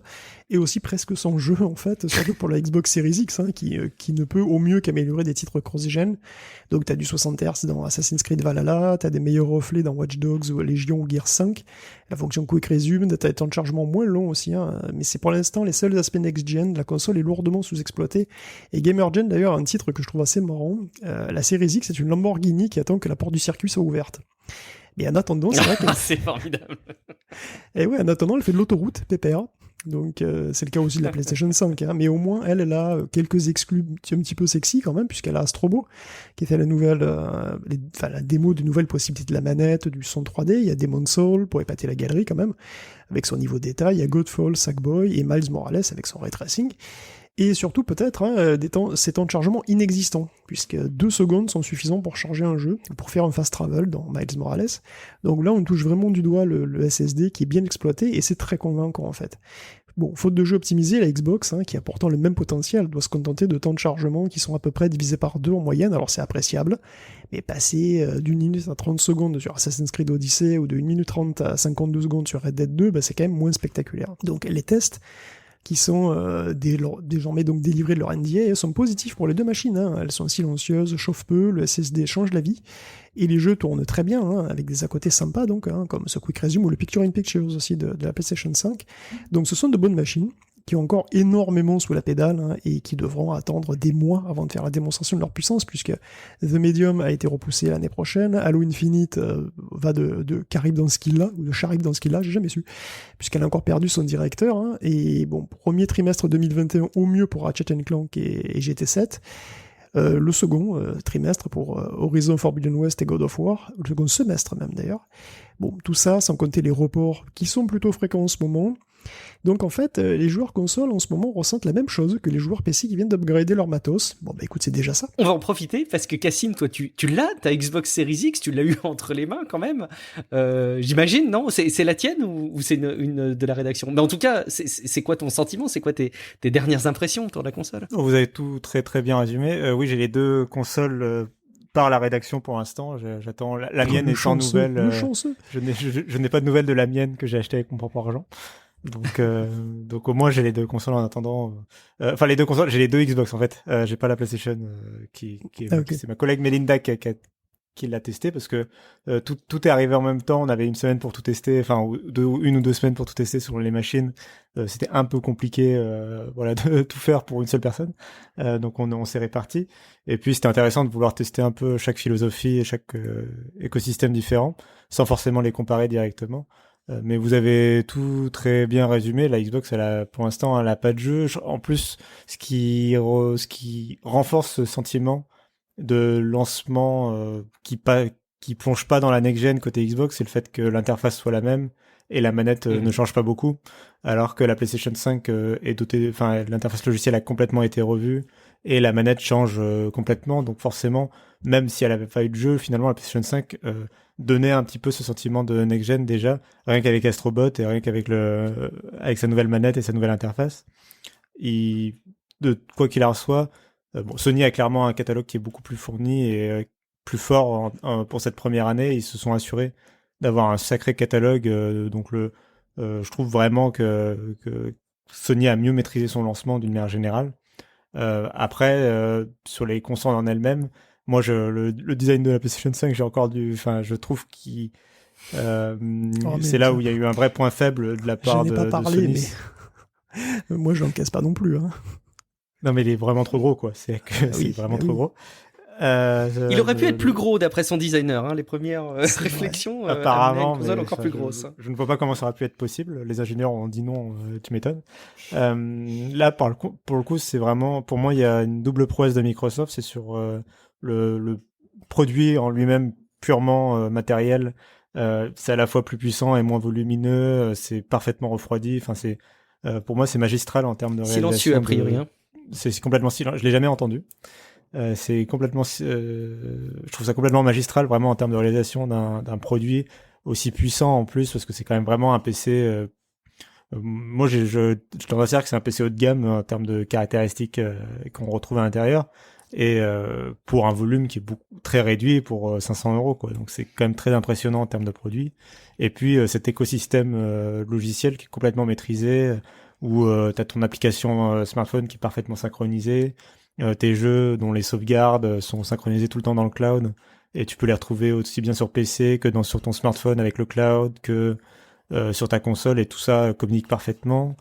et aussi presque sans jeu en fait, surtout pour la Xbox Series X, hein, qui ne peut au mieux qu'améliorer des titres cross-gen. Donc t'as du 60 Hz dans Assassin's Creed Valhalla, t'as des meilleurs reflets dans Watch Dogs ou Legion ou Gears 5, la fonction Quick Resume, t'as des temps de chargement moins longs aussi, hein, mais c'est pour l'instant les seuls aspects next-gen, la console est lourdement sous-exploitée, et Gamergen d'ailleurs un titre que je trouve assez marrant, la Series X c'est une Lamborghini qui attend que la porte du circuit soit ouverte. Mais en attendant, c'est vrai que... c'est formidable. Et ouais, en attendant, elle fait de l'autoroute, pépère. Donc c'est le cas aussi de la PlayStation 5, hein. Mais au moins elle a quelques exclus un petit peu sexy quand même, puisqu'elle a Astrobo, qui était la nouvelle, la démo de nouvelles possibilités de la manette, du son 3D. Il y a Demon's Soul pour épater la galerie quand même, avec son niveau de détail. Il y a Godfall, Sackboy et Miles Morales avec son ray tracing. Et surtout peut-être ces temps de chargement inexistants, puisque 2 secondes sont suffisants pour charger un jeu, pour faire un fast travel dans Miles Morales. Donc là on touche vraiment du doigt le SSD qui est bien exploité, et c'est très convaincant en fait. Bon, faute de jeu optimisé, la Xbox, qui a pourtant le même potentiel, doit se contenter de temps de chargement qui sont à peu près divisés par 2 en moyenne, alors c'est appréciable, mais passer d'1 minute à 30 secondes sur Assassin's Creed Odyssey, ou de 1 minute 30 à 52 secondes sur Red Dead 2, c'est quand même moins spectaculaire. Donc les tests qui sont désormais donc délivrés de leur NDA, sont positifs pour les deux machines, hein. Elles sont silencieuses, chauffent peu, le SSD change la vie, et les jeux tournent très bien, hein, avec des à côté sympas, donc, hein, comme ce Quick Resume ou le Picture in Pictures aussi de la PlayStation 5. Donc ce sont de bonnes machines, qui ont encore énormément sous la pédale, hein, et qui devront attendre des mois avant de faire la démonstration de leur puissance, puisque The Medium a été repoussé l'année prochaine, Halo Infinite va de Carib dans ce qu'il a, ou de Charib dans ce qu'il a, j'ai jamais su, puisqu'elle a encore perdu son directeur, hein, et bon, premier trimestre 2021 au mieux pour Ratchet Clank et GT7, le second trimestre pour Horizon Forbidden West et God of War, le second semestre même d'ailleurs. Bon, tout ça sans compter les reports qui sont plutôt fréquents en ce moment. Donc en fait, les joueurs consoles en ce moment ressentent la même chose que les joueurs PC qui viennent d'upgrader leur matos. Bon bah écoute, c'est déjà ça. On va en profiter parce que Cassim, toi tu l'as, ta Xbox Series X, tu l'as eu entre les mains quand même. J'imagine, non? C'est la tienne ou c'est une de la rédaction? Mais en tout cas, c'est quoi ton sentiment? C'est quoi tes dernières impressions autour de la console? Vous avez tout très très bien résumé. Oui, j'ai les deux consoles par la rédaction pour l'instant. J'attends la mienne est sans nouvelles. Je n'ai pas de nouvelles de la mienne que j'ai achetée avec mon propre argent. Donc au moins j'ai les deux consoles en attendant. Enfin les deux consoles, j'ai les deux Xbox en fait. J'ai pas la PlayStation Okay. C'est ma collègue Melinda qui l'a testé parce que tout est arrivé en même temps. On avait une semaine pour tout tester, enfin une ou deux semaines pour tout tester sur les machines. C'était un peu compliqué, voilà, de tout faire pour une seule personne. Donc on s'est répartis. Et puis c'était intéressant de vouloir tester un peu chaque philosophie et chaque écosystème différent, sans forcément les comparer directement. Mais vous avez tout très bien résumé. La Xbox, pour l'instant, elle a pas de jeu. En plus, ce qui renforce ce sentiment de lancement qui plonge pas dans la next-gen côté Xbox, c'est le fait que l'interface soit la même et la manette ne change pas beaucoup, alors que la PlayStation 5 est dotée, enfin l'interface logicielle a complètement été revue et la manette change complètement. Donc forcément, même si elle avait pas eu de jeu, finalement la PlayStation 5 donnait un petit peu ce sentiment de next-gen déjà, rien qu'avec Astrobot et rien qu'avec avec sa nouvelle manette et sa nouvelle interface. Quoi qu'il en soit, Sony a clairement un catalogue qui est beaucoup plus fourni et plus fort pour cette première année. Ils se sont assurés d'avoir un sacré catalogue. Donc je trouve vraiment que Sony a mieux maîtrisé son lancement d'une manière générale. Après, sur les consoles en elles-mêmes, moi, le design de la PlayStation 5, je trouve qu'il c'est là où il y a eu un vrai point faible de la part de Sony. Mais moi, je l'encaisse pas non plus. Hein. Non, mais il est vraiment trop gros, quoi. C'est vraiment trop gros. Il aurait pu être plus gros d'après son designer, hein, les premières réflexions. Apparemment, une console encore plus grosse. Je ne vois pas comment ça aurait pu être possible. Les ingénieurs ont dit non, tu m'étonnes. Là, pour le coup, c'est vraiment, pour moi, il y a une double prouesse de Microsoft. C'est sur le produit en lui-même purement matériel. C'est à la fois plus puissant et moins volumineux. C'est parfaitement refroidi. Enfin, pour moi, c'est magistral en termes de réalisation. Silencieux a priori. Hein. C'est complètement silencieux. Je l'ai jamais entendu. C'est complètement, je trouve ça complètement magistral vraiment en termes de réalisation d'un produit aussi puissant en plus, parce que c'est quand même vraiment un PC. Moi, je tendance à dire que c'est un PC haut de gamme en termes de caractéristiques qu'on retrouve à l'intérieur, et pour un volume qui est très réduit pour 500 €, quoi. Donc c'est quand même très impressionnant en termes de produit. Et puis cet écosystème logiciel qui est complètement maîtrisé, où t'as ton application smartphone qui est parfaitement synchronisée. Tes jeux dont les sauvegardes sont synchronisés tout le temps dans le cloud, et tu peux les retrouver aussi bien sur PC que sur ton smartphone avec le cloud, que sur ta console, et tout ça communique parfaitement,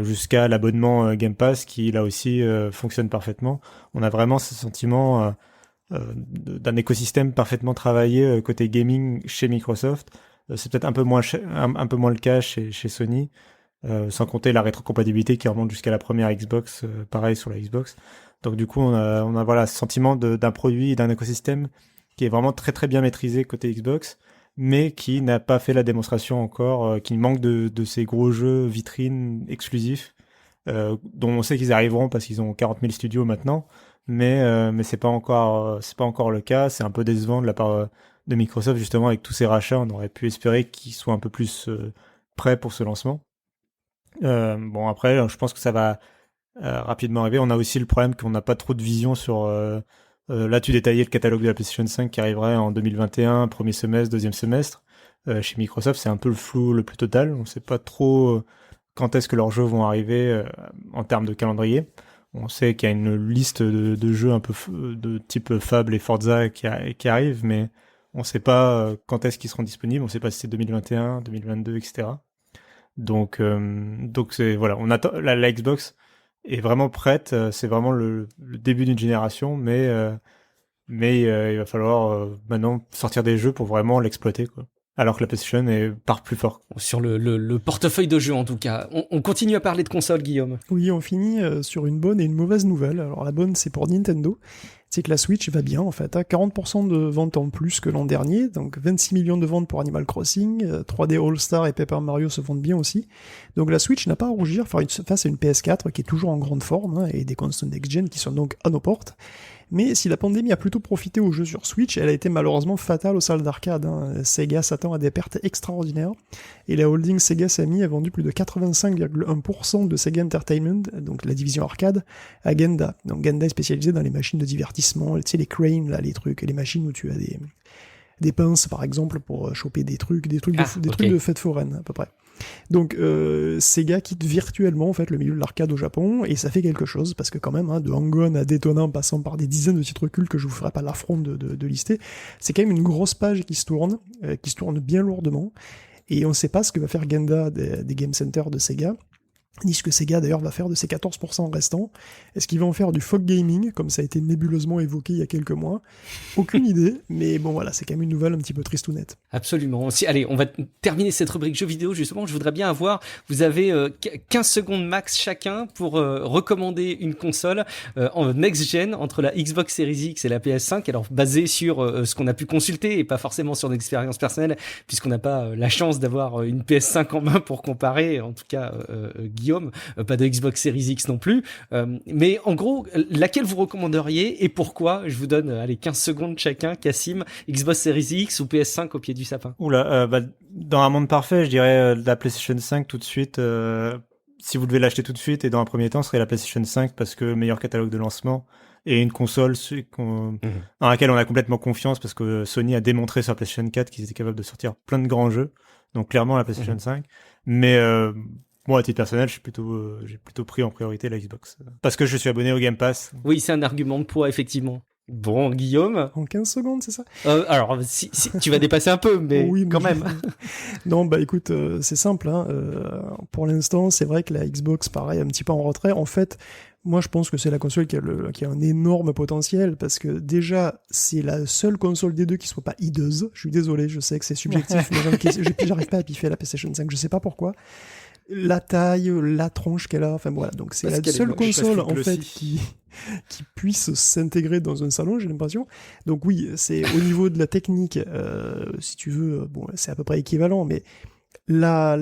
jusqu'à l'abonnement Game Pass qui là aussi fonctionne parfaitement. On a vraiment ce sentiment d'un écosystème parfaitement travaillé côté gaming chez Microsoft. C'est peut-être un peu moins le cas chez Sony, sans compter la rétrocompatibilité qui remonte jusqu'à la première Xbox, pareil sur la Xbox. Donc du coup, on a voilà, ce sentiment d'un produit et d'un écosystème qui est vraiment très très bien maîtrisé côté Xbox, mais qui n'a pas fait la démonstration encore, qui manque de ces gros jeux vitrines exclusifs, dont on sait qu'ils arriveront parce qu'ils ont 40 000 studios maintenant, mais c'est pas encore le cas. C'est un peu décevant de la part de Microsoft, justement, avec tous ces rachats. On aurait pu espérer qu'ils soient un peu plus prêts pour ce lancement. Bon, après, je pense que ça va rapidement arriver. On a aussi le problème qu'on n'a pas trop de vision sur... là, tu détaillais le catalogue de la PlayStation 5 qui arriverait en 2021, premier semestre, deuxième semestre. Chez Microsoft, c'est un peu le flou le plus total. On ne sait pas trop quand est-ce que leurs jeux vont arriver en termes de calendrier. On sait qu'il y a une liste de jeux un peu de type Fable et Forza qui arrivent, mais on ne sait pas quand est-ce qu'ils seront disponibles. On ne sait pas si c'est 2021, 2022, etc. Donc c'est voilà, on attend la Xbox est vraiment prête. C'est vraiment le début d'une génération, mais il va falloir maintenant sortir des jeux pour vraiment l'exploiter, quoi. Alors que la PlayStation part plus fort. Sur le portefeuille de jeux, en tout cas. On continue à parler de console, Guillaume. Oui, on finit sur une bonne et une mauvaise nouvelle. Alors la bonne, c'est pour Nintendo. C'est que la Switch va bien, en fait. 40% de ventes en plus que l'an dernier. Donc 26 millions de ventes pour Animal Crossing. 3D All-Star et Paper Mario se vendent bien aussi. Donc la Switch n'a pas à rougir face à une PS4 qui est toujours en grande forme, hein, et des consoles next-gen qui sont donc à nos portes. Mais si la pandémie a plutôt profité aux jeux sur Switch, elle a été malheureusement fatale aux salles d'arcade. Hein. Sega s'attend à des pertes extraordinaires, et la holding Sega Sammy a vendu plus de 85,1% de Sega Entertainment, donc la division arcade, à Genda. Donc Genda est spécialisé dans les machines de divertissement, tu sais, les cranes, là, les trucs, les machines où tu as des pinces, par exemple, pour choper des trucs trucs de fête foraine, à peu près. Donc Sega quitte virtuellement en fait le milieu de l'arcade au Japon, et ça fait quelque chose, parce que quand même, hein, de Hang-On à Daytona en passant par des dizaines de titres cultes que je vous ferai pas l'affront de lister, c'est quand même une grosse page qui se tourne bien lourdement, et on sait pas ce que va faire Genda des Game Center de Sega, ni ce que Sega d'ailleurs va faire de ces 14% restants. Est-ce qu'ils vont faire du fog gaming, comme ça a été nébuleusement évoqué il y a quelques mois? Aucune idée, mais bon voilà, c'est quand même une nouvelle un petit peu tristounette. Absolument. Allez, on va terminer cette rubrique jeux vidéo, justement. Je voudrais bien vous avez 15 secondes max chacun pour recommander une console en next-gen entre la Xbox Series X et la PS5, alors basée sur ce qu'on a pu consulter et pas forcément sur une expérience personnelle, puisqu'on n'a pas la chance d'avoir une PS5 en main pour comparer, en tout cas Guillaume, pas de Xbox Series X non plus, mais en gros, laquelle vous recommanderiez et pourquoi? Je vous donne 15 secondes chacun. Cassim, Xbox Series X ou PS5 au pied du sapin? Oula, dans un monde parfait, je dirais la PlayStation 5 tout de suite. Si vous devez l'acheter tout de suite, et dans un premier temps, ce serait la PlayStation 5, parce que meilleur catalogue de lancement, et une console dans laquelle on a complètement confiance, parce que Sony a démontré sur la PlayStation 4 qu'ils étaient capables de sortir plein de grands jeux. Donc clairement la PlayStation 5. Mais moi, à titre personnel, j'ai plutôt pris en priorité la Xbox. Parce que je suis abonné au Game Pass. Oui, c'est un argument de poids, effectivement. Bon, Guillaume. En 15 secondes, c'est ça? Alors, si tu vas dépasser un peu, mais oui, quand même. Non, bah écoute, c'est simple. Hein. Pour l'instant, c'est vrai que la Xbox, pareil, un petit peu en retrait. En fait, moi, je pense que c'est la console qui a un énorme potentiel, parce que déjà, c'est la seule console des deux qui soit pas hideuse. Je suis désolé, je sais que c'est subjectif, mais j'arrive pas à piffer la PlayStation 5, je sais pas pourquoi. La taille, la tronche qu'elle a, enfin voilà, donc c'est la seule console en fait qui puisse s'intégrer dans un salon, j'ai l'impression. Donc oui, c'est au niveau de la technique, si tu veux, bon, c'est à peu près équivalent, mais la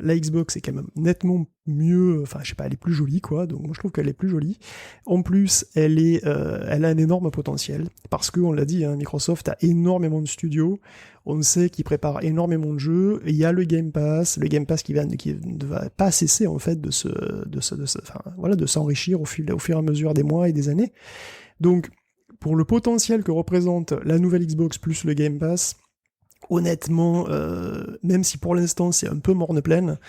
Xbox est quand même nettement mieux, enfin je sais pas, elle est plus jolie quoi, donc moi je trouve qu'elle est plus jolie. En plus, elle a un énorme potentiel, parce que on l'a dit, hein, Microsoft a énormément de studios, on sait qu'ils préparent énormément de jeux, il y a le Game Pass qui ne va pas cesser en fait de s'enrichir au fur et à mesure des mois et des années. Donc pour le potentiel que représente la nouvelle Xbox plus le Game Pass, honnêtement, même si pour l'instant c'est un peu morne-pleine,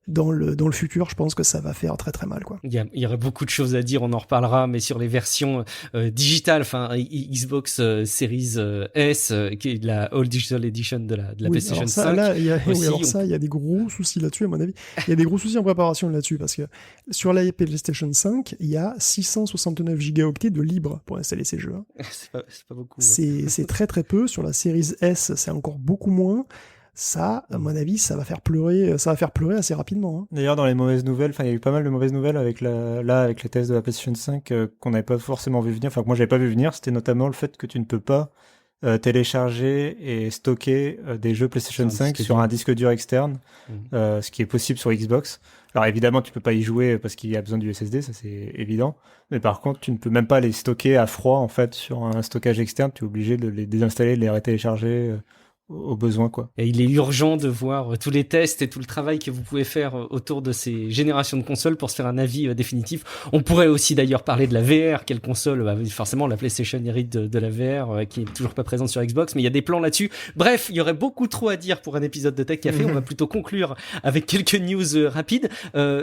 dans le futur, je pense que ça va faire très très mal, quoi. Il y aurait beaucoup de choses à dire, on en reparlera, mais sur les versions digitales, enfin Xbox Series S, qui est la All Digital Edition de la PlayStation 5. Là, il y a des gros soucis là-dessus, à mon avis. Il y a des gros soucis en préparation là-dessus, parce que sur la PlayStation 5, il y a 669 gigaoctets de libre pour installer ces jeux. Hein. c'est pas beaucoup. C'est très très peu. Sur la Series S, c'est encore beaucoup moins. Ça, à mon avis, ça va faire pleurer assez rapidement. Hein. D'ailleurs, dans les mauvaises nouvelles, il y a eu pas mal de mauvaises nouvelles avec les tests de la PlayStation 5 qu'on n'avait pas forcément vu venir. Enfin, que moi, j'avais pas vu venir. C'était notamment le fait que tu ne peux pas télécharger et stocker des jeux PlayStation 5 sur un disque dur externe, ce qui est possible sur Xbox. Alors évidemment, tu peux pas y jouer parce qu'il y a besoin du SSD, ça c'est évident. Mais par contre, tu ne peux même pas les stocker à froid en fait sur un stockage externe. Tu es obligé de les désinstaller, de les retélécharger. Au besoin, quoi. Et il est urgent de voir tous les tests et tout le travail que vous pouvez faire autour de ces générations de consoles pour se faire un avis définitif. On pourrait aussi d'ailleurs parler de la VR, quelle console, forcément la PlayStation hérite de la VR qui est toujours pas présente sur Xbox, mais il y a des plans là-dessus. Bref, il y aurait beaucoup trop à dire pour un épisode de Tech Café. On va plutôt conclure avec quelques news rapides.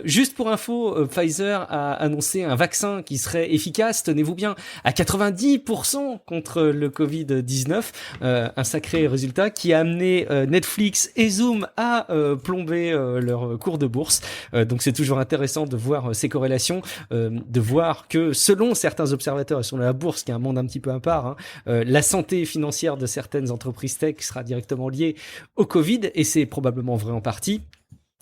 Juste pour info, Pfizer a annoncé un vaccin qui serait efficace, tenez-vous bien, à 90% contre le Covid-19. Un sacré résultat qui a amené Netflix et Zoom à plomber leur cours de bourse. Donc c'est toujours intéressant de voir ces corrélations, de voir que selon certains observateurs et selon la bourse, qui est un monde un petit peu à part, la santé financière de certaines entreprises tech sera directement liée au Covid, et c'est probablement vrai en partie.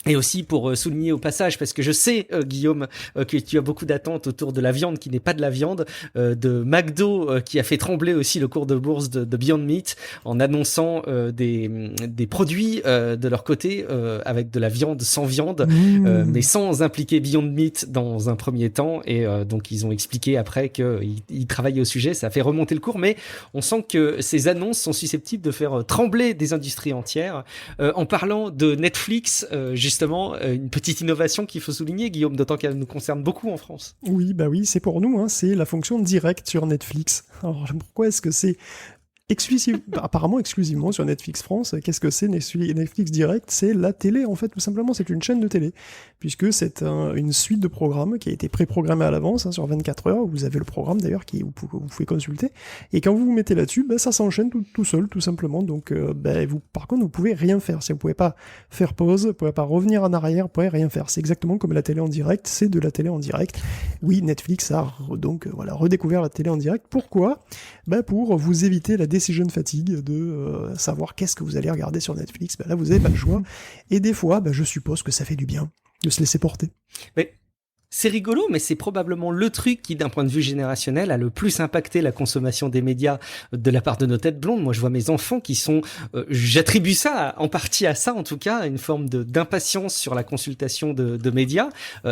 Et aussi pour souligner au passage, parce que je sais, Guillaume, que tu as beaucoup d'attentes autour de la viande qui n'est pas de la viande, de McDo qui a fait trembler aussi le cours de bourse de Beyond Meat en annonçant des produits de leur côté avec de la viande sans viande, mais sans impliquer Beyond Meat dans un premier temps. Et donc ils ont expliqué après qu'ils travaillaient au sujet, ça a fait remonter le cours, mais on sent que ces annonces sont susceptibles de faire trembler des industries entières. En parlant de Netflix, justement, une petite innovation qu'il faut souligner, Guillaume, d'autant qu'elle nous concerne beaucoup en France. Oui, c'est pour nous, hein, c'est la fonction direct sur Netflix. Alors, pourquoi est-ce que c'est apparemment exclusivement sur Netflix France? Qu'est-ce que c'est Netflix Direct? C'est la télé, en fait, tout simplement, c'est une chaîne de télé, puisque c'est une suite de programmes qui a été préprogrammée à l'avance, sur 24 heures, vous avez le programme d'ailleurs vous pouvez consulter, et quand vous vous mettez là-dessus, ça s'enchaîne tout seul, tout simplement, donc par contre, vous pouvez rien faire, vous pouvez pas faire pause, vous pouvez pas revenir en arrière, vous pouvez rien faire, c'est exactement comme la télé en direct, c'est de la télé en direct. Oui, Netflix a redécouvert la télé en direct. Pourquoi? Pour vous éviter la décision fatigue de savoir qu'est-ce que vous allez regarder sur Netflix. Là, vous n'avez pas le choix. Et des fois, je suppose que ça fait du bien de se laisser porter. Mais c'est rigolo, mais c'est probablement le truc qui, d'un point de vue générationnel, a le plus impacté la consommation des médias de la part de nos têtes blondes. Moi, je vois mes enfants qui sont... j'attribue ça, en partie à ça, en tout cas, à une forme d'impatience sur la consultation de médias.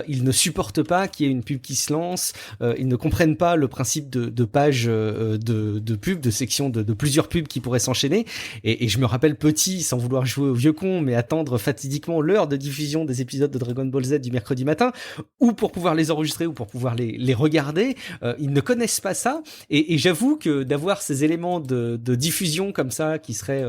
Ils ne supportent pas qu'il y ait une pub qui se lance. Ils ne comprennent pas le principe de pages de pubs, de sections de plusieurs pubs qui pourraient s'enchaîner. Et je me rappelle petit, sans vouloir jouer au vieux con, mais attendre fatidiquement l'heure de diffusion des épisodes de Dragon Ball Z du mercredi matin, ou pour pour pouvoir les enregistrer ou pour pouvoir les regarder. Ils ne connaissent pas ça. Et j'avoue que d'avoir ces éléments de diffusion comme ça qui seraient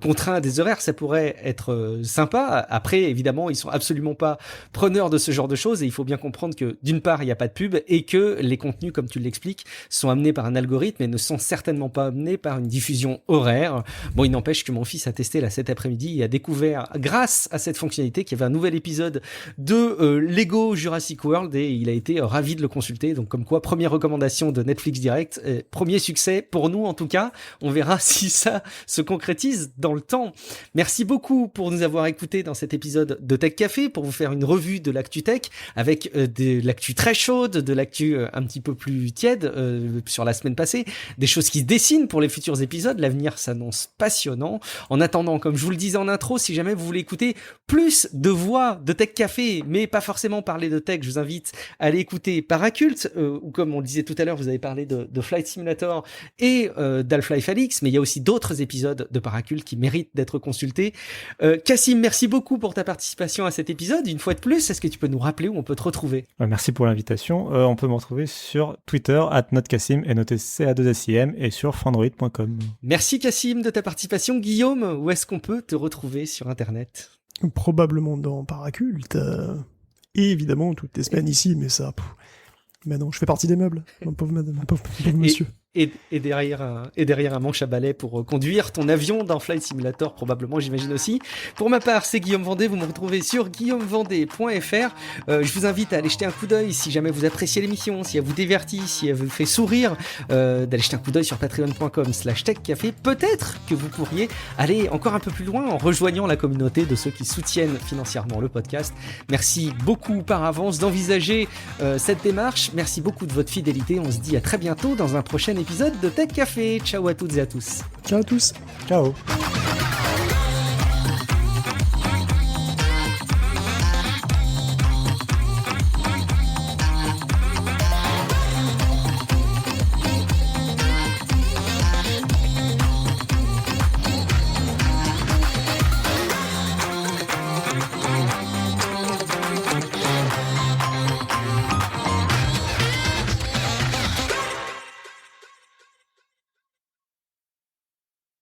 contraints à des horaires, ça pourrait être sympa. Après, évidemment, ils sont absolument pas preneurs de ce genre de choses et il faut bien comprendre que d'une part, il n'y a pas de pub et que les contenus, comme tu l'expliques, sont amenés par un algorithme et ne sont certainement pas amenés par une diffusion horaire. Bon, il n'empêche que mon fils a testé là cet après-midi et a découvert, grâce à cette fonctionnalité, qu'il y avait un nouvel épisode de Lego Jurassic World et il a été ravi de le consulter. Donc comme quoi, première recommandation de Netflix Direct, premier succès pour nous en tout cas. On verra si ça se concrétise dans le temps. Merci beaucoup pour nous avoir écoutés dans cet épisode de Tech Café, pour vous faire une revue de l'actu tech avec de l'actu très chaude, de l'actu un petit peu plus tiède sur la semaine passée, des choses qui se dessinent pour les futurs épisodes. L'avenir s'annonce passionnant. En attendant, comme je vous le disais en intro, si jamais vous voulez écouter plus de voix de Tech Café, mais pas forcément parler de tech, je vous invite à aller écouter Paracult, ou comme on le disait tout à l'heure, vous avez parlé de Flight Simulator et d'Half-Life Alyx, mais il y a aussi d'autres épisodes de Paracult qui méritent d'être consultés. Cassim, merci beaucoup pour ta participation à cet épisode. Une fois de plus, est-ce que tu peux nous rappeler où on peut te retrouver ? Merci pour l'invitation. On peut me retrouver sur Twitter @notecassim et noté CA2SIM et sur fandroid.com. Merci Cassim de ta participation. Guillaume, où est-ce qu'on peut te retrouver sur Internet ? Probablement dans Paracult. Et évidemment, toutes les semaines ici, mais ça... Mais non, je fais partie des meubles, mon pauvre monsieur. Et derrière un manche à balai pour conduire ton avion dans Flight Simulator, probablement, j'imagine aussi. Pour ma part, c'est Guillaume Vendée. Vous me retrouvez sur guillaumevendée.fr. Je vous invite à aller jeter un coup d'œil si jamais vous appréciez l'émission, si elle vous divertit, si elle vous fait sourire, d'aller jeter un coup d'œil sur patreon.com/techcafé. Peut-être que vous pourriez aller encore un peu plus loin en rejoignant la communauté de ceux qui soutiennent financièrement le podcast. Merci beaucoup par avance d'envisager cette démarche. Merci beaucoup de votre fidélité. On se dit à très bientôt dans un prochain épisode de Tech Café. Ciao à toutes et à tous. Ciao à tous. Ciao.